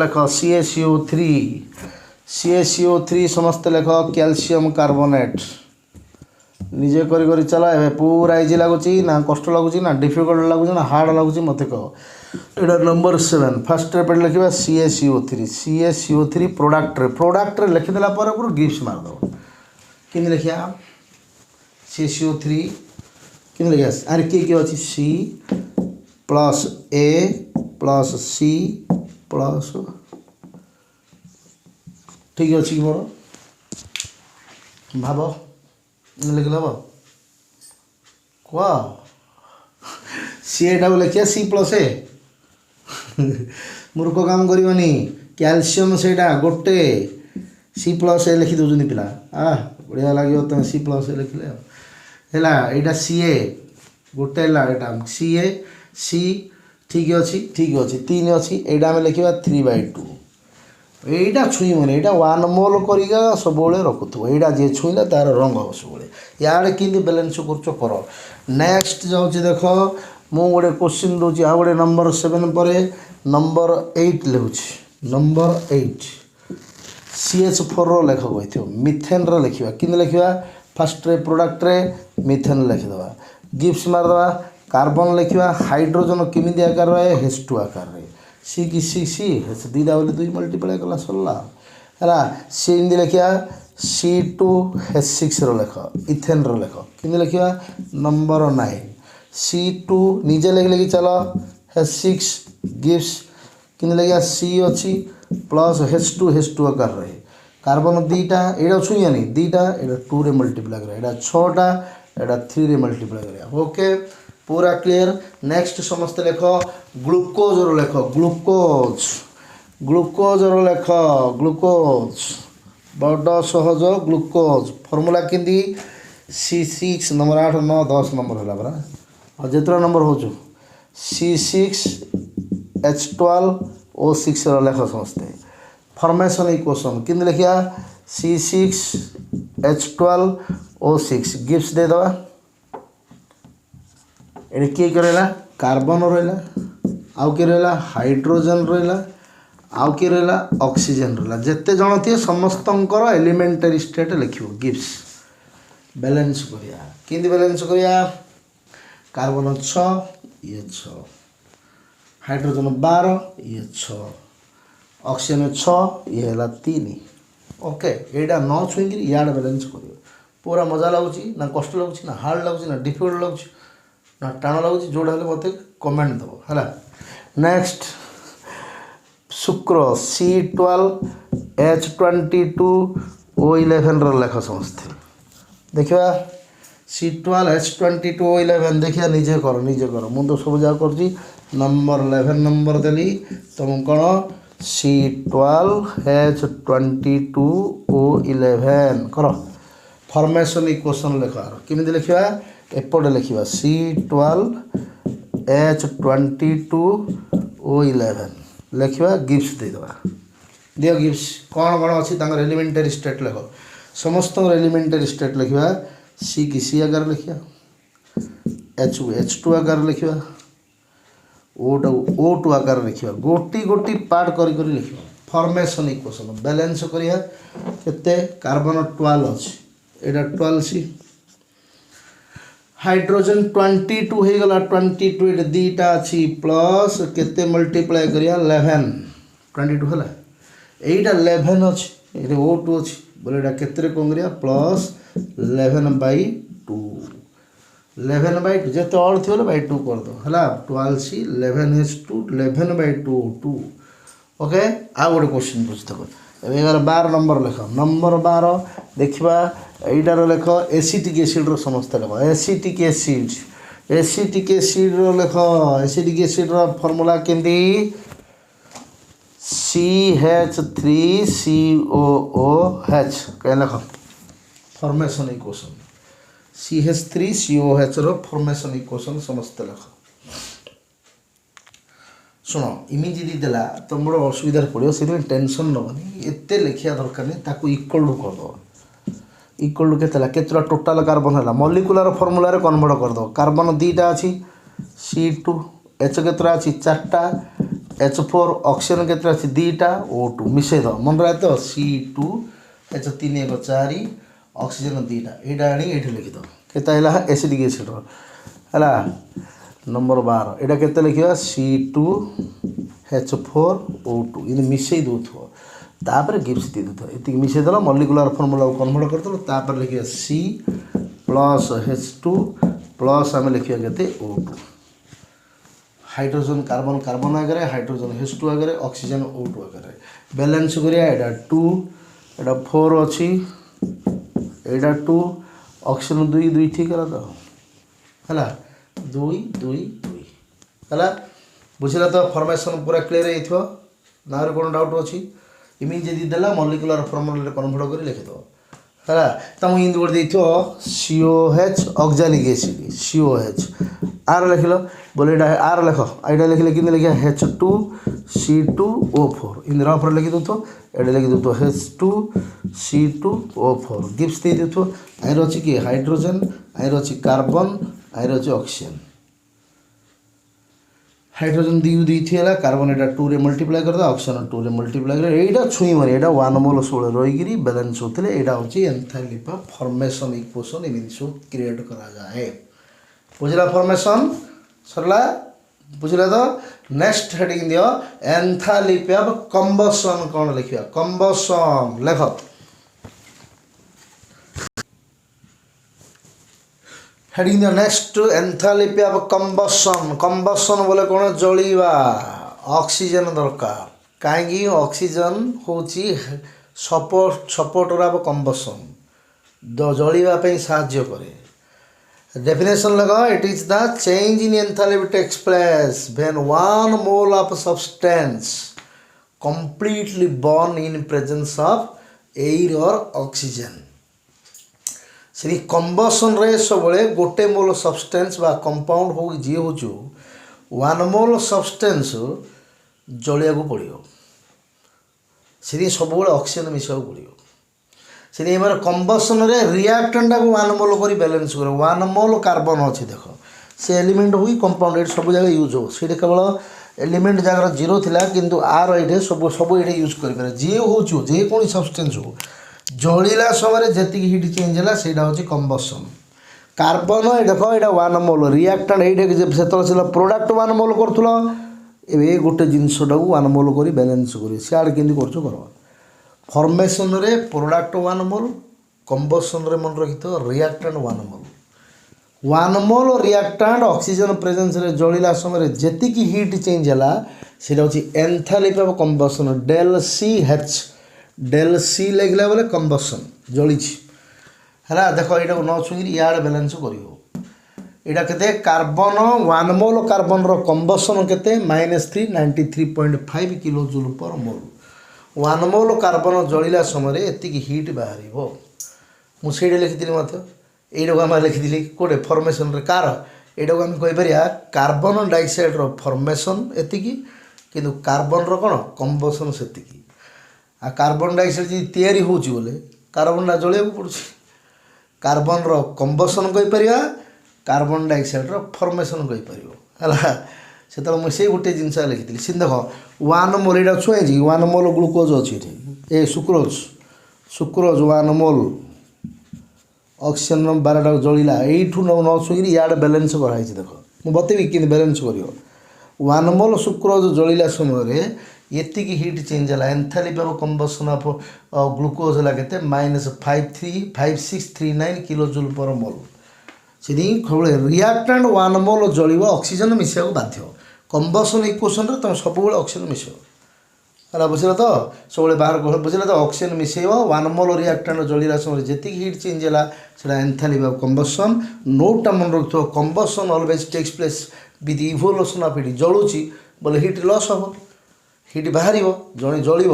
लेख CaCO3 समस्त लेख कैल्शियम कार्बोनेट निजे करी चल ए पूरा इजी लगुच ना कष्ट लगुच ना डिफिकल्ट लगुच ना हार्ड लगुच मत कह एटा नंबर 7 फर्स्ट पे लिखा CaCO3 प्रोडक्ट लिखिदेला पूरा गिफ्ट मारदेव कि लिखा CaCO3 कि लिखा अरे किए अच्छी C plus A plus C plus ठीक अच्छे कि मोर भाव लिखल कह सीटा लिखिया C प्लस A मूर्ख काम करनी कैल्शियम से गोटे C प्लस A लिखि दौरान पिला बढ़िया लगे तुम C प्लस A लिखले है यहाँ CA गोटे है CA C ठीक अच्छी 3 अच्छी यहाँ आम लिखा 3/2 यहीटा छुईबनी यहाँ 1 मोल करिका सब रखुव यहाँ जी छुईला तार रंग हम सब यार कि बैलेंस कर नेक्स्ट जाऊँ देख मु गोटे क्वेश्चन दूसरी आ गए नंबर 7 पर नंबर 8 लिखुच नंबर 8 CH4 लेख कही मिथेन लिखा कि लिखा फास्ट प्रोडक्ट रे मिथेन लिखिदेवा गिफ्ट मारदेवा कार्बन लिखा हाइड्रोजन किमिति आकार रहे H2 आकार रे C की C 2टा बोले 2 मल्टीप्लाई कला सरला है सी इमती लिखा C2H6 लेख इथेन लेख कि लिखा नंबर 9 C2 निजे लिख चल H6 गिव्स कि लिखा C अच्छी प्लस H2 आकार रहे कार्बन दीटा यहाँ छुईयानी दीटा यहाँ 2 रे मल्टीप्लाई कर यहाँ 6टा यहाँ 3 रे मल्टीप्लाई कर ओके पूरा क्लियर। नेक्स्ट समस्त लेख ग्लूकोज लेख ग्लूकोज लेख ग्लूकोज बड़ सहज ग्लूकोज फर्मूला कि C6 नंबर 8 9 10 नंबर है परा और जितना नंबर हो C6H12O6 लेख समस्ते फॉर्मेशन इक्वेशन कि लिखा C6H12O6 गिफ्ट दे दवा ये किए रहा कार्बन रहा आउ किए रहा हाइड्रोजन रहा आउ किए रहा ऑक्सीजन रहा जिते जन थे समस्त एलिमेंटरी स्टेट लिख गिफ्स बैलेंस करिया कि बैलेंस करिया कार्बन 6 ये 6 हाइड्रोजन 12 ये 6 ऑक्सीजन 6 ये है 3 ओके यहाँ न छुईक इे बैलेंस कर पूरा मजा लगुच ना कष्ट लगुच ना हार्ड लगुच ना डिफिकल्ट लगुच ना टाण लगुच जोड़ा मत कमेंट दब है। नेक्स्ट शुक्र C12H22O11 लेख समस्ते देखा C12H22O11 देखिए निजे कर मुझे तो सब जगह कर नंबर 11 नंबर देली तुम कौन C12H22O11 कर फॉर्मेशन इक्वेशन लिख किमिति लिखा एपटे लिखा C12H22O11 लिखा गिफ्ट देदेबा दियो गिफ्ट कौन कौन अच्छी एलिमेंटरी स्टेट लिख समस्त एलिमेंटरी स्टेट लिखा सी की सी आकार लिखा H को H2 आकार लिखा O2 आकार लिखा गोटी गोटी पार्ट कर लिखा फॉर्मेशन इक्वेशन बैलेंस करिया केते कार्बन 12 अच्छी एटा 12C हाइड्रोजन 22 हो गला 22 दीटा अच्छी प्लस केते मल्टीप्लाई करिया 11 22 है यहीटा 11 अच्छी ये O2 अच्छी बोले एटा केते कौन करिया प्लस 11/2 11/2 जिते अड़ थी बै 2 कर दो है 12C 11H2 11/2 2 ओके आ गोटे क्वेश्चन बुझते ए 12 नंबर लिख नंबर 12 देखा यहीटार लेख एसिटिक एसिड समस्त लेख एसिटिक एसिड लेख एसिटिक एसिड फॉर्मूला केमती CH3COOH कहीं लेख formation equation CH3COOH formation equation समस्त लेख शुण इमिजी देला तुम बड़ा असुविधा पड़ो से टेंशन नबनी एत लिखा दरकार नहीं ताकू इक्वल टू करद इक्वल टू के टोटाल कार्बन है मलिकुलर फर्मूला कन्वर्ट करद कार्बन दीटा अच्छी C2 H के अच्छी 4टा H4 ऑक्सीजन के अच्छी 2टा O2 मिसेद मन रहा तो C2 H 3 1 4 ऑक्सीजन 2टा यहाँ आनी ये लिखिद के एसिडिक एसिड है नंबर 12 यहाँ के लिखा C2H4O2 ये मिसई दौर तापर गिफ्ट दे दे ये मिसेदेल मलिकुलर फर्मूला कन्वर्ट करदेल लिखा C प्लस H2 प्लस आम लिखा के O2 हाइड्रोजन कार्बन कार्बन आगे हाइड्रोजन H2 आगे ऑक्सीजन O2 आगे बैलेंस करिया एटा 2 एटा 4 अच्छी एटा 2 ऑक्सीजन 2 2 ठीक है तो है 2 2 2 है बुझला तो फॉर्मेशन पूरा क्लियर हो ना कौन डाउट अच्छी इमिजी देला मलिकुलर फॉर्मूला कन्वर्ट कर लिखिद है तो मुझे गोटे देखो COH ऑक्जालिक एसिड COH आर लिख लो बोले आर लिख यहाँ लिखले कि लिखा H2C2O4 इन रफ लिखि दो ये लिखि दो H2C2O4 गिफ्ट दे दो आयर अच्छी कि हाइड्रोजन आयर अच्छी कार्बन आयर अच्छी ऑक्सीजन हाइड्रोजन दी थी कार्बन यहाँ 2 रे मल्टीप्लाई कर ऑक्सीजन 2 रे मल्टीप्लाई कर यहाँ छुई मारे यहाँ 1 मोल 16 रहीकि बैलेंस होते यहाँ हूँ एंथैल्पी फॉर्मेशन इक्वेशन एमती सब क्रिएट करा जाए बुझला फॉर्मेशन सरला बुझल तो नेक्स्ट हेडिंग दियो एंथैल्पी ऑफ कंबशन कौन लिखिया कंबशन लेख हेडिंग दियो next enthalpy of combustion combustion बोले कौन जलिवा ऑक्सीजन दरकार कहीं ऑक्सीजन होची सपोर्टर ऑफ कंबशन जलिवा पे साहाय्य करे Definition लगा it is the change in enthalpy takes place when one mole of substance completely burn in presence of air or oxygen. से combustion रे सबले गोटे मोल substance बा compound हो जी हो जो one mole substance जलिया को पड़ियो से सबले oxygen मिसाव पड़ियो से मार कंबसन रे रिएक्टेंट को वन मोल कर बैलेंस कर वन मोल कार्बन अच्छे देख से एलिमेंट हुई कंपाउंड सब जगह यूज हो सी केवल एलिमेंट जगह जीरो थिला किंतु आर ये सब सब ये यूज कर जी हो जेको सब्सटेंस हो जलिला समय जी हिट चेंज है सहीटा हूँ कंबसन कार्बन देख यहाँ वन मोल रिएक्टेंट ये से प्रोडक्ट वन मोल करूँ ए गोटे जिनसटा वन मोल कर बैलेंस कर सियाड़े केमती कर फॉर्मेशन रे प्रोडक्ट वन मोल कंबसन रे मन रखी तो reactant one mole reactant oxygen presence रे जलिला समय जेति की हीट चेंज है सेटा होची enthalpy of combustion del C लगला बोले कंबसन जली है देख यहाँ न छुई इे बैलेंस कर केते कार्बन वन मोल कार्बन रो कंबसन केते -393.5 kilojoule per mole one mole carbon जलिला समय एति हिट बाहर मुझे लिखी मत यू आम लिखी कौटे फर्मेसन कार यू आम कहीपर कार्बन डाइऑक्साइड रो फर्मेसन एति किंतु कार्बन रो कौन कंबसन से कार्बन डाइऑक्साइड जी तैयारी होची बोले कार्बन जलिया पड़ू कार्बन रो कंबसन कहीपर कार्बन डाइऑक्साइड रो फर्मेसन कहीपर है से मुझे गोटे जिनस लिखी सी देख वन मोल यहाँ छुए वन मोल ग्लुकोज अच्छी ये सुक्रोज वन मोल ऑक्सीजन 12टा जलिला यू न छुई इे बैलेंस कराई देख मुझे बतेबी कि बैलेंस कर वन मोल सुक्रोज जलिला समय ये हिट चेंज है enthalpy of combustion of glucose है के -5639 किलो जूल पर मोल से रिएक्टेंट वन मोल जल ऑक्सीजन मिसा बाध्य कंबसन इक्वेशन तुम सब ऑक्सीजन मिस है बुझल तो सब बाहर बुझल तो ऑक्सीजन मिसेब वन मोल रिएक्टेंट जलिला समय जी हिट चेंज है एंथैल्पी ऑफ कंबशन नोटा मन रख combustion always takes place with evolution of heat जलुची बोले हिट लॉस हम हिट बाहर जड़े जल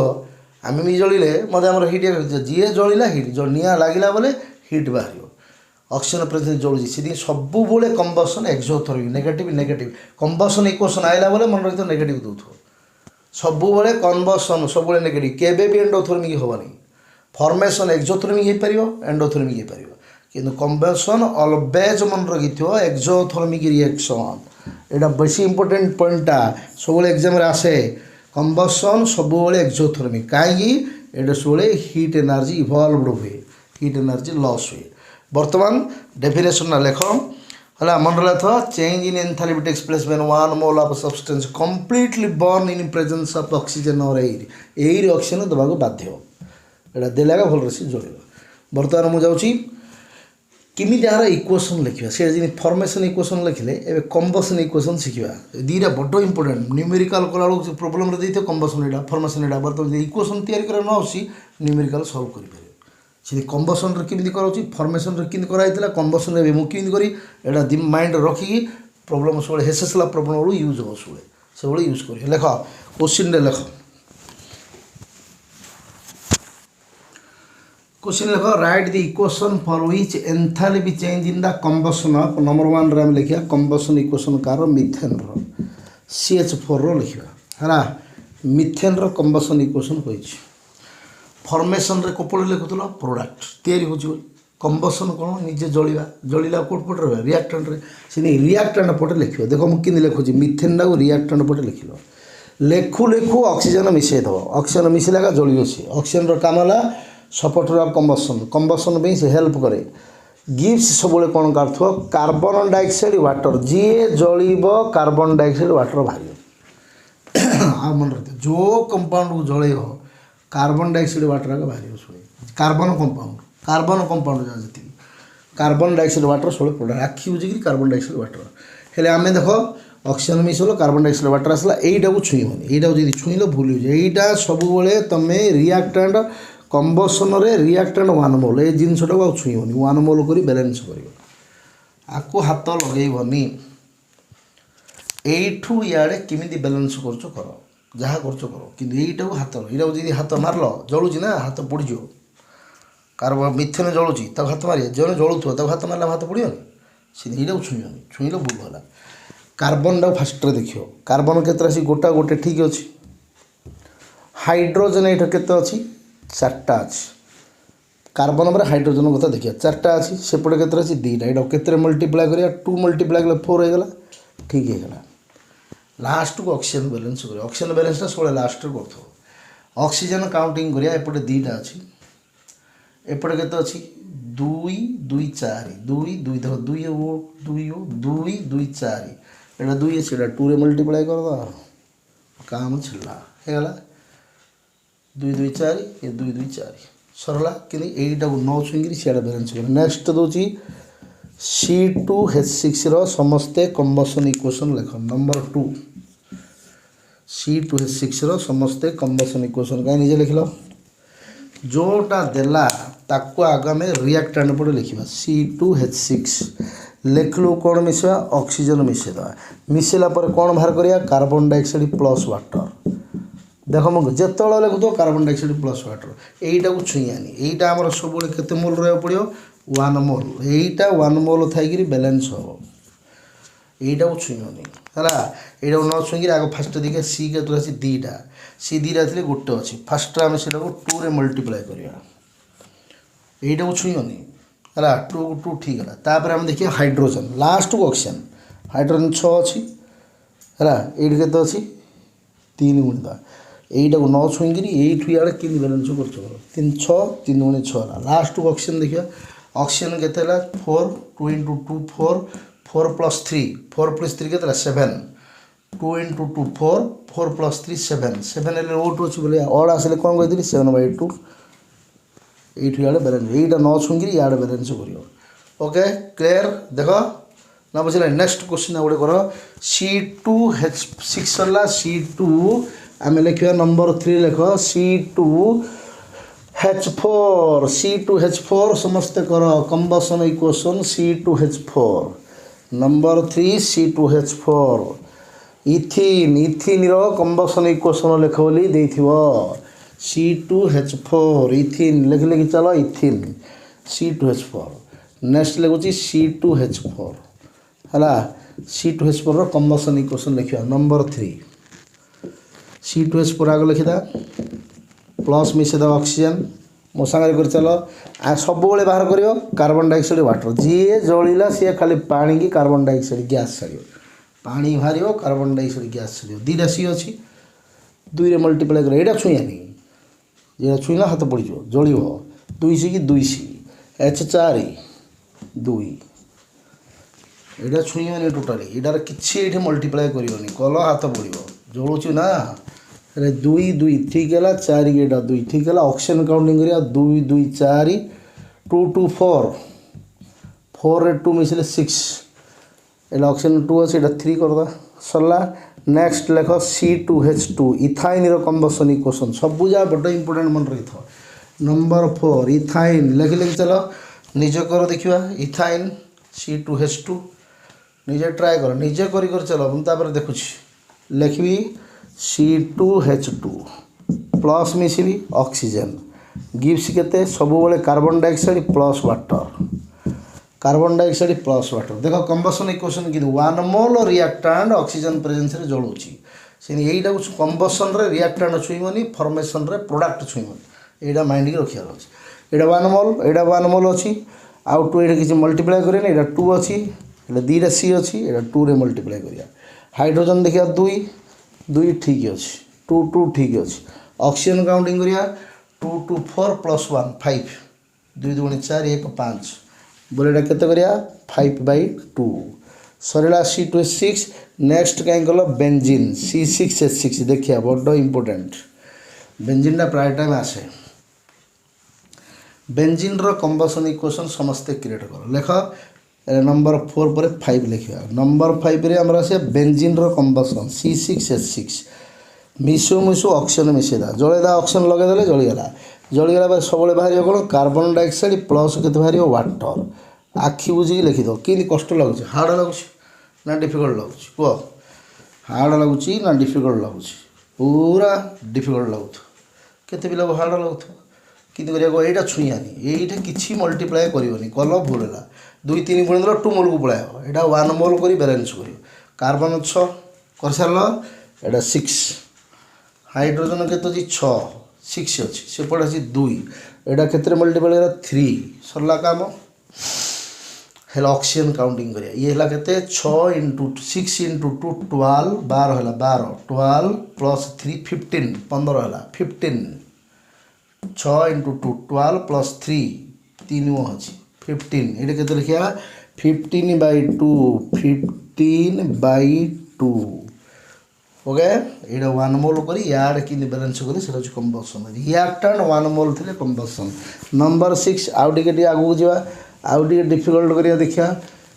आम भी जलिले मत आम हिट जी जलिला हिट निआ लगिला बोले हिट बाहर ऑक्सीजन प्रेजेंस जलुची से सब combustion exothermic negative negative combustion equation आइला बोले मन रखी नेगेटिव दौथ सब कंबसन सब नेगेटिव केबे भी एंडोथर्मिक हेनी फॉर्मेशन एक्सोथर्मिक हो पार एंडोथर्मिक हो पार किंतु कंबसन ऑलवेज मन रखी एक्सोथर्मिक रिएक्शन यहाँ बेस इंपोर्टेंट पॉइंटा सब एग्जाम आसे कंबसन सब एक्सोथर्मिक कहीं सब हिट एनर्जी इवॉल्व हुए हिट एनर्जी लॉस हुए बर्तमान डेफिनेशन लेख है मन रहा था change in enthalpy takes place when one mole of substance completely burn in presence of oxygen और एयर ऑक्सीजन देवा बाध्य यहाँ देला भल से जल बर्तमान मुझे किमी यार इक्वेशन लिखा से जी फॉर्मेशन इक्वेशन लिखले ए कंबसन इक्वेशन शिखा दीटा बड़ इंपोर्टेंट न्यूमेरिकल कला प्रोब्लेम रे कंबसन यहाँ फॉर्मेशन यहाँ बर्तमान इक्वेशन तैयारी कर न्यूमेरिकल सॉल्व कर से कंबसन केमी कराऊँ फॉर्मेशन केमी कराई कंबसन मुझे करी यहाँ माइंड रखिकी प्रोब्लेम सब हेसेसला प्रोब्लेम यूज हो सब यूज कर लेख क्वेश्चन लेख क्वेश्चन लेख right the equation for which enthalpy change in the combustion of number 1 रे लिखा combustion equation car methane CH4 रो लिखा है मिथेन रो कंबसन इक्वेशन कही फॉर्मेशन रे कोपड़ लिखुल प्रोडक्ट तैयारी हो कंबसन कौन निजे जलिया जलिला कोट पटे रहा रिएक्टेंट रे से रिएक्टेंट पटे लिख देख मुझे लिखुची मिथेन टाक रिएक्टेंट पटे लिख लेखु लेखु ऑक्सीजन मिसेद ऑक्सीजन मिसेला जलियो सी ऑक्सीजन काम है सपोर्टर ऑफ कंबसन कंबसन से हेल्प करे गिब्स सब कौन काटो कार्बन डाइऑक्साइड वाटर जी जलिब कार्बन डाइऑक्साइड वाटर बाहर आ मन रखते जो कंपाउंड को जल कार्बन डाइऑक्साइड वाटर आगे बाहर शुणे कार्बन कंपाउंड जहाँ जी कार्बन डाइऑक्साइड वाटर सब प्रोडक्ट आखि बुझे कार्बन डाइऑक्साइड वाटर हेले आम देख ऑक्सीजन मिसल कार्बन डाइऑक्साइड वाटर आसला यहीटा को छुईबनी यहाँ जब छुईल भूल होईटा सब तुम रिएक्टेंट कंबसन रे रिएक्टेंट 1 मोल ये जिनसटा को छुईबनी 1 मोल कर बैलेंस कर आपको हाथ लगेबनी यू इे केमी बैलेंस कर जहाँ कर हाथ यहाँ हाथ मारल जलूची ना हाथ पड़ज कार्बन मिथेन जलूची हाथ मारे जो जलुव हाथ मारे हाथ पड़ोनी यहाँ छुईबनी छुईल भूल है कार्बन टा फास्ट देख कार्बन के गोटा गोटे ठीक अच्छे हाइड्रोजेन ये केते अच्छी 4टा अच्छी कार्बन पर हाइड्रोजेन कथा देखिए 4टा अच्छी सेपटे के 2टा यहाँ के मल्टीप्लाए कर 2 मल्टीप्लाए कले 4 होगा ठीक है लास्ट को ऑक्सीजन बैलेंस कर ऑक्सीजन बैलेंसटा सब लास्ट कर ऑक्सीजन काउंटिंग करिया एपटे 2टा अच्छी एपटे के अच्छी 2 2 4 2 2 देखो 2 2 2 2 4 एटा 2 अच्छे 2 रे मल्टीप्लाए कर काम छला है 2 2 4 ये 2 2 4 सरला कि यहीटा को न छुई सियाड़े बैलेंस कर नेक्स्ट दूसरी C2H6 समस्ते कंबसन इक्वेशन लिख नंबर 2 C2H6 समस्ते कंबसन इक्वेशन कहीं निजे लिख लो जोटा देला ताको आगामी रिएक्टेंट पड़े लिखा C2H6 लिखलु कौन मिसवा ऑक्सीजन मिसेदा मिसेला पर कौन बाहर करिया कार्बन डाइऑक्साइड प्लस वाटर देख मुझे जिते लिखुद कार्बन डाइऑक्साइड प्लस वाटर यहीटा को छुईआनी यहीटा आम सब केते मोल रहा पड़ो 1 मोल यहीटा 1 मोल थी बैलेंस हम यहीटा को छुईबनी है यहाँ को न छुई आगे फास्ट देखिए सी के 2टा सी 2टा थी गोटे अच्छी फास्ट आम से 2 रे मल्टीप्लाए करवा यहीटा को छुईबनी है 2 2 ठीक है तापर आम देखिए हाइड्रोजन लास्ट को ऑक्सीजन हाइड्रोजन 6 अच्छी है ये के अच्छी 3 गुणित यहीटा को न छुईकि ये कि बैलेंस कर 3 6 3 गुणे 6 लास्ट को ऑक्सीजन देखिए ऑक्सीजन के 4 2 इंटू 2 4 4 प्लस 3 4 प्लस 3 के 7 2 इंटू 2 4 4 प्लस 3 7 7 O2 अच्छी बोले अड आसे कौन कही 7/2 ये बैलेंस यहीटा न छुईकि इे बैलेंस कर ओके क्लियर देख ना बुझे नेक्स्ट क्वेश्चन गोटे कर C2H6 सरला C2 आम लिखा नंबर 3 लिख C2H4 समस्ते कर combustion equation C2H4 number 3 C2H4 इथिन इथिन combustion equation लिख बोली C2H4 इथिन लिख लिखि चलो इथिन C2H4 नेक्स्ट लिखुची C2H4 है C2H4 कंबसन इक्वेशन लिखा नंबर 3 C2H4 आगे लिखिदा प्लस मिसेद ऑक्सीजन मो सांगे कर चलो आ सब बाहर कर कार्बन डाइऑक्साइड वाटर जी जलिला सी खाली पानी की कार्बन डाइऑक्साइड गैस छाड़ पानी बाहर कार्बन डाइऑक्साइड गैस छाड़ 2टा सी अच्छी 2 रे मल्टीप्लाई कर यहाँ छुईआनी ये छुईला हाथ पड़ जल 2 सी कि 2 सी H4 2 यहाँ छुईबनी टोटाली यार कि मल्टीप्लाई करनी कल हाथ पड़ो जलुची ना 2 2 ठीक है 4 एटा 2 ठीक है ऑक्सीजन काउंटिंग करिया 2 2 4 2 2 4 4 रे 2 मिसले 6 एटा ऑक्सीजन 2 अच्छे 3 करदा सरला नेक्स्ट लिख C2H2 इथाइन कंबसन इक्वेशन सब जा बड़ इंपोर्टेंट मन रही था नंबर 4 इथाइन लिख लिख चलो निजे कर देखा इथाइन C2H2 निजे ट्राए कर निजे कर चलो मुझे देखुची लिखी C2H2 प्लस मिसली ऑक्सीजन गिव्स केते सब carbon dioxide plus water carbon dioxide plus water देख कंबसन इक्वेशन कि 1 मोल रिएक्टेंट ऑक्सीजन प्रेजेंस रे जलुची से यहीटा कंबसन रे रिएक्टेंट छुईबनी फॉर्मेशन रे प्रोडक्ट छुईबनी यहाँ माइंड की रखियार अच्छे यहाँ 1 मोल अच्छी आउ 2 ये किसी मल्टीप्लाई करें यहाँ 2 अच्छी यहाँ 2टा सी अच्छी यहाँ 2 रे मल्टीप्लाई करिया हाइड्रोजन देखिए 2 2 ठीक अच्छे 2 2 ठीक अच्छे ऑक्सीजन काउंटिंग करिया 2 2 4 प्लस 1 5 2 2 4 1 5 बोले एटा केते करिया 5/2 सरला C26 नेक्स्ट कहीं कल बेंजीन C6H6 देखिए बड़ इंपोर्टेंट बेंजीन प्राय टाइम आसे बेंजीन रो कंबसन इक्वेशन समस्ते क्रिएट कर लेख नंबर 4 पर 5 लिखा नंबर 5 रे हमर से बेंजीन रो कंबसन C6H6 मिसु मिसु ऑक्सीजन मिसेदा जळेदा ऑक्सीजन लगे देले जळीगला पर सबले बाहर कोन कार्बन डाइऑक्साइड प्लस केते बाहर वाटर आखि बुझी लिखि दो कि कष्ट लगुच हार्ड लगुच ना डिफिकल्ट लगुच को हार्ड लगुच ना डिफिकल्ट लगुच पूरा डिफिकल्ट लगुत केते पिला हार्ड लगुत कि यहाँ छुईयानी ये किसी मल्टीप्लाए करनी कल भूल है 2 3 गुण 2 मोल को पलाय यहाँ 1 मोल कर बैलेंस कर कार्बन 6 कर सार एटा 6 हाइड्रोजन के 6 अच्छी से पड़े अच्छी 2 यहाँ के मल्टीप्लाई 3 सरला काम है ऑक्सीजन काउंटिंग करिया ये है के 6 × 6 × 2 12 12 है 12 प्लस 3 15 15 है 15 6 × 2 12 प्लस 3 3 अच्छी 15 ये के लिखा 15/2 15/2 ओके ये 1 मोल कर यार कि बैलेंस कले से कंबसन रिएक्टेंट 1 मोल थे कंबसन नंबर 6 आउ टे आगू जा आउ टे डिफिकल्ट करिया देखिया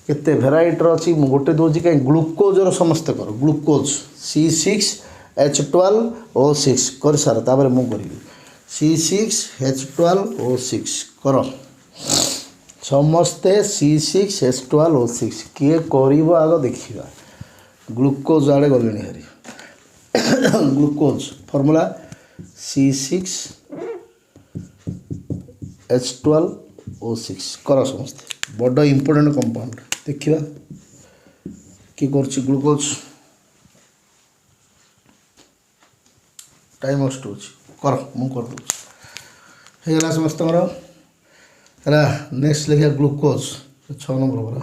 केते भेराइटर अच्छी गोटे दूसरी कहीं ग्लुकोजर समस्ते कर ग्लुकोज C6H12O6 कर सार तापर मु करी C6H12O6 कर समस्ते C6H12O6 किए कर आग देखा ग्लुकोज आड़े गले हरी ग्लुकोज फॉर्मूला C6H12O6 कर समस्ते बड़ इंपोर्टेंट कंपाउंड देखा कि ग्लुकोज टाइम वेस्ट हो कर मु कर दूसरा समस्त है नेक्स्ट लिखा ग्लुकोज 6 नंबर पर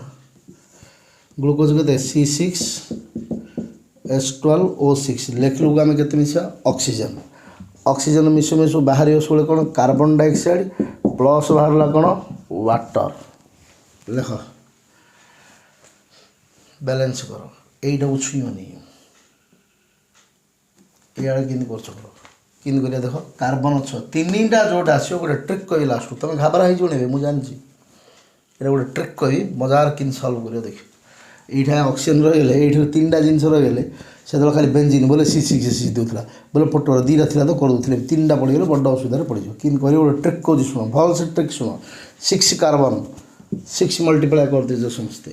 ग्लुकोज के C6H12O6 लिखलु आम के मिसा ऑक्सीजन ऑक्सीजन मिसु मिसु बाहर सब कौन कार्बन डाइऑक्साइड प्लस बाहर कौन वाटर लेख बैलेंस कर यहीटा छुईनी इे कि देख कार्बन 6 3टा जोटा आसो गोटे ट्रिक कह लास्ट तुम घाबरा हो मुझे जानी गोटे ट्रिक कह मजार कि सल्व कर देख ये ऑक्सीजन रही ये 3टा जिनस रही से खाली बेंजीन बोले C6H6 दूसरा बोले पटोर 2टा थी तो करदे 3टा पड़गले बड़ असुविधा पड़ कि गोटे ट्रिक कह शुण भल से ट्रिक शुण 6 कार्बन 6 मल्टीप्लाई कर दे समस्ते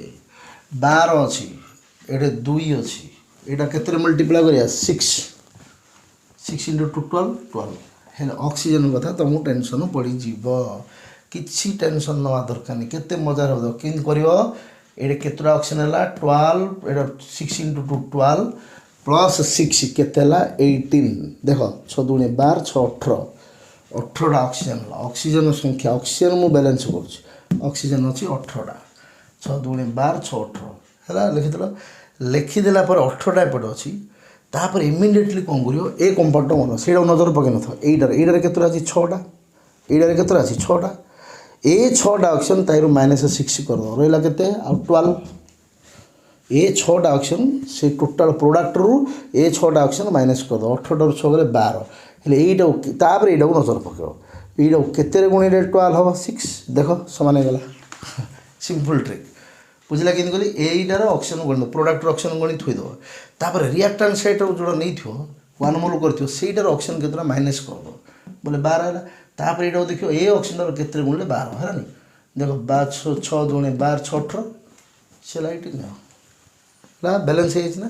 12 अच्छी ये 2 अच्छी यहाँ के मल्टीप्लाई कर 6 × 2 12 है ऑक्सीजन कथा तुमको टेंशन पड़ज किसी टेंशन नवा दरकार नहीं केते मजा हो कि ये केतटा ऑक्सीजन है 12 ये 6 × 2 12 प्लस 6 केते 18 देख 6 × 2 = 12 6 18 18टा ऑक्सीजन ऑक्सीजन संख्या ऑक्सीजन मु बैलेंस कर ऑक्सीजन अच्छी 18टा 6 × 2 = 12 6 18 है लिखिदेल लिखिदेला 18टा एपटे अच्छी तापर इमिडिएटली कौन कर ए कंपाउंड मन से नजर पकई न यहीटार के 6टा यहीटार के 6टा ए 6टा ऑक्सीजन ताइर -6 कर दो रहा के 12 ए 6टा ऑक्सीजन से टोटाल प्रोडक्ट रू ए 6टा ऑक्सीजन माइनस कर दो 18 × 6 = 12 हेल्ले तापर यू नजर पकड़ ये केते गुण 12 हम 6 देख समान गला सिंपल ट्रिक बुझला कि यहीटार ऑक्सीजन गणि प्रोडक्ट ऑक्सीजन गणि थोद तापर रिएक्टेंट साइड जो नहीं 1 मोल कर सहीटार ऑक्सीजन केतटा माइनस कर दो बोले 12 है तापर ये देखो ए ऑक्सीजन केते गुण 12 है नी देख 6 × 2 = 12 6 18 से लाइट ना बैलेंस है ना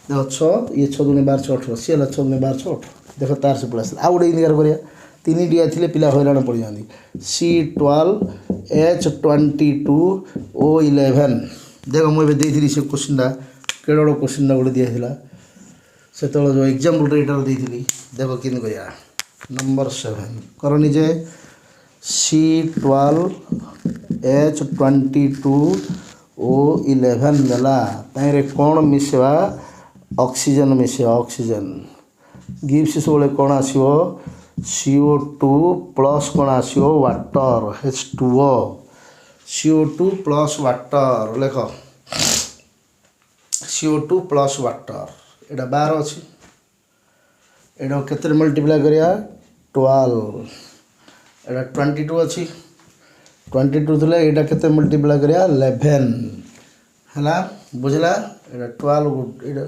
देख 6 ये 6 × 2 = 12 6 18 सी 6 × 2 = 12 6 18 देख तार से पड़ा आउ गोटे इंडिकार करिया 3टा थे पिला हईराण पड़ जाती C12H22O11 देख मुझे देती से क्वेश्चनटा केड़ बड़ क्वेश्चनटा गोटे दिखाला से जो एग्जाम्पल यहाँ देती देख कि नंबर 7 कर निजे C12H22O11 देला ताइरे कौन मिसेवा ऑक्सीजन मिसेवा ऑक्सीजन गिव्स सब कौन आसो CO2 प्लस कौन आसो water H2O CO2 plus water लेख CO2 प्लस वाटर एटा 12 अच्छी एटा केते मल्टीप्लाई करिया 12 एटा 22 अच्छी 22 थिला एटा केते मल्टीप्लाई करिया 11 हला बुझला एटा 12 एटा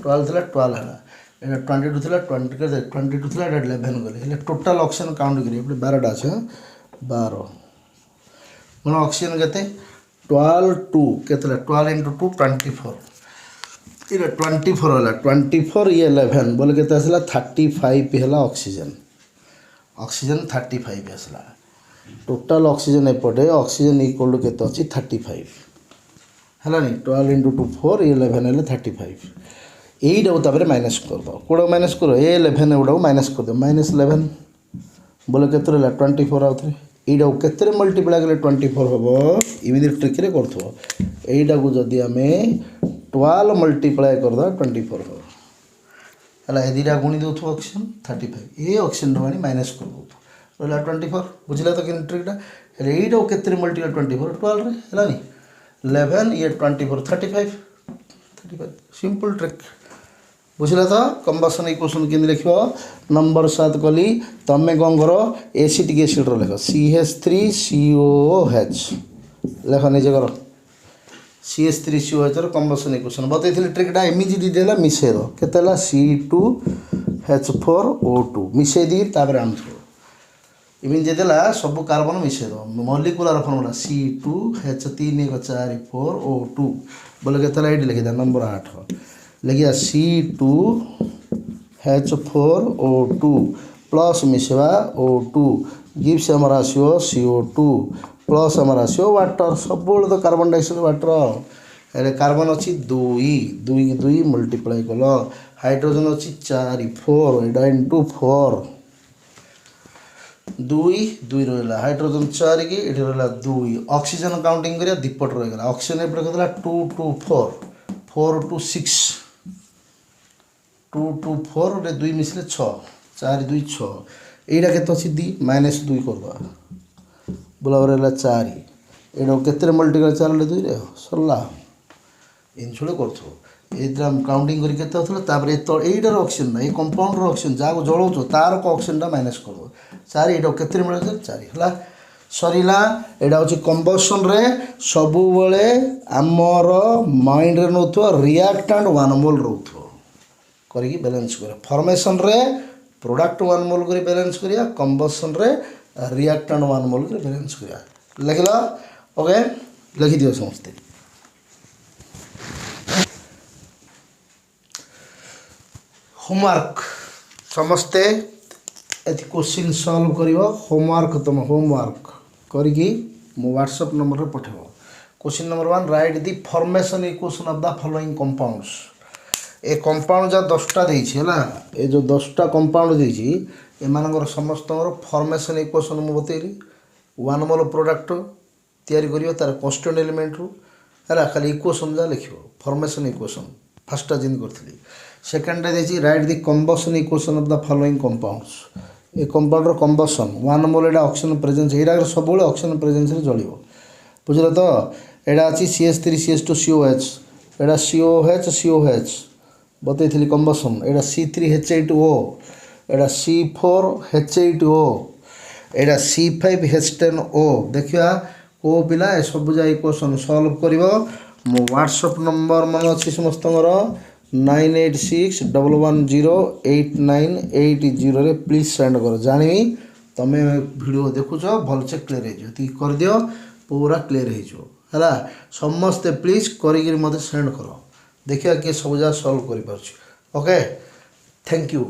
12 थिला 12 हला एटा 22 थिला 22 थिला एटा 11 गले हेले टोटल ऑक्सीजन काउंट करिया एपटे 12 टा আছে 12 मन ऑक्सीजन केते 12 2 केतला 12 * 2 24 ये 24 होला 24 ये 11 बोले केते आसला 35 ହେଲା ऑक्सीजन ऑक्सीजन 35 आसला टोटल ऑक्सीजन एपटे ऑक्सीजन इक्वल टू केते अछि 35 हला नि 12 * 2 4 ये 11 हेले 35 एटा तापर माइनस कर दो कोडा माइनस करो ए 11 एटा माइनस कर दो -11 बोले केते रहला 24 आउथरे एटा केते मल्टीप्लाई करले 24 हबो इमिदि ट्रिक रे करथो एटा को जदी हमें 12 मल्टीप्लाई कर दो 24 हो हला ए दिरा गुणी दो ऑक्सीजन 35 ए ऑक्सीजन वाणी माइनस कर दो रहला 24 बुझला तो कि ट्रिकटा हेले एटा केते मल्टीप्लाई 24 12 रे हला नि 11 ये 24 35 सिंपल ट्रिक बुझला तो कंबसन इक्वेशन के लिखो नंबर 7 कली तमे कौन करो एसिटिक एसिड लिख CH3COOH लिख निजे करो CH3COOH कंबसन इक्वेशन बतैथिली ट्रिकटा एमिजी दी देला मिसे दो केतेला C2H4O2 मिसे दी तापर आनथो इमिन जे देला सब कार्बन मिसे दो मॉलिक्यूलर फॉर्मूला C2H3 बोले केतेला एडी लिखि दा नंबर 8 लिखिया C2H4O2 प्लस मिसवा O2 गिव्स हमारा आसियो CO2 प्लस हमारा आसियो वाटर सब बोल तो carbon dioxide water array carbon अछि 2 2 2 मल्टीप्लाई कलो हाइड्रोजन अछि 4 4 एडा इनटू 4 2 2 रहला हाइड्रोजन 4 की एठी रहला 2 ऑक्सीजन काउंटिंग करिया दीपट रह गेला ऑक्सीजन एपटे कतला 2 2 4 4 2 6 2 2 4 रे 2 मिसले 6 4 2 6 एटा केते अछि दी -2 करबा बोला रहला 4 एडो केते मल्टीप्लाई 4 रे 2 रे सरला इनछुले करथो एद्राम काउंटिंग करी केते होतला तापर एटार ऑक्सीजन ना ए कंपाउंड रो ऑक्सीजन जाको जळौतो तार को ऑक्सीजन टा माइनस करबो 4 एडो केते मिले 4 हला सरीला एडा होची कंबशन रे सबु बेले हमर माइंड रे नथो रिएक्टेंट 1 मोल रहथो करी बैलेंस करे फॉर्मेशन रे प्रोडक्ट 1 मोल करी बैलेंस करिया कंबशन रे रिएक्टेंट 1 मोल करी बैलेंस करिया लिखला ओके लिखि दियो समझते होमवर्क समस्ते एति क्वेश्चन सॉल्व करियो होमवर्क तुम होमवर्क करिकी मो व्हाट्सएप नंबर रे पठेबो question number 1 write the formation equation of the following compounds a compound जा 10टा देछि हला ए जो 10टा कंपाउंड देछि ए मानकर समस्त फॉर्मेशन इक्वेशन मु बतेली 1 मोल प्रोडक्ट तयारी करियो तार कांस्टेंट एलिमेंट रू हला खाली इक्वेशन जा लिखियो फॉर्मेशन इक्वेशन फर्स्ट जिन करथली सेकंड रे देछि write the combustion equation of the following compounds a compound रो कंबशन 1 मोल एडा ऑक्सीजन प्रेजेंस एडा सब बेले ऑक्सीजन प्रेजेंस रे जळिवो बुझलो तो एडा अछि CH3CH2COH एडा COH बतैथिली कंबशन एडा C3H8O एडा C4H8O एडा C5H10O देखिया को पिला ए सब जा इक्वेशन सॉल्व करिवो मो व्हाट्सएप नंबर मन अछि समस्तଙ୍କର 9861108980 रे प्लीज सेंड करो जानी तमे वीडियो देखुछ भल से क्लियर हे जो ती कर दियो पूरा क्लियर हे जो हला समस्त प्लीज करी मते सेंड करो देखिया के सब जा सॉल्व करि परछु ओके थैंक यू।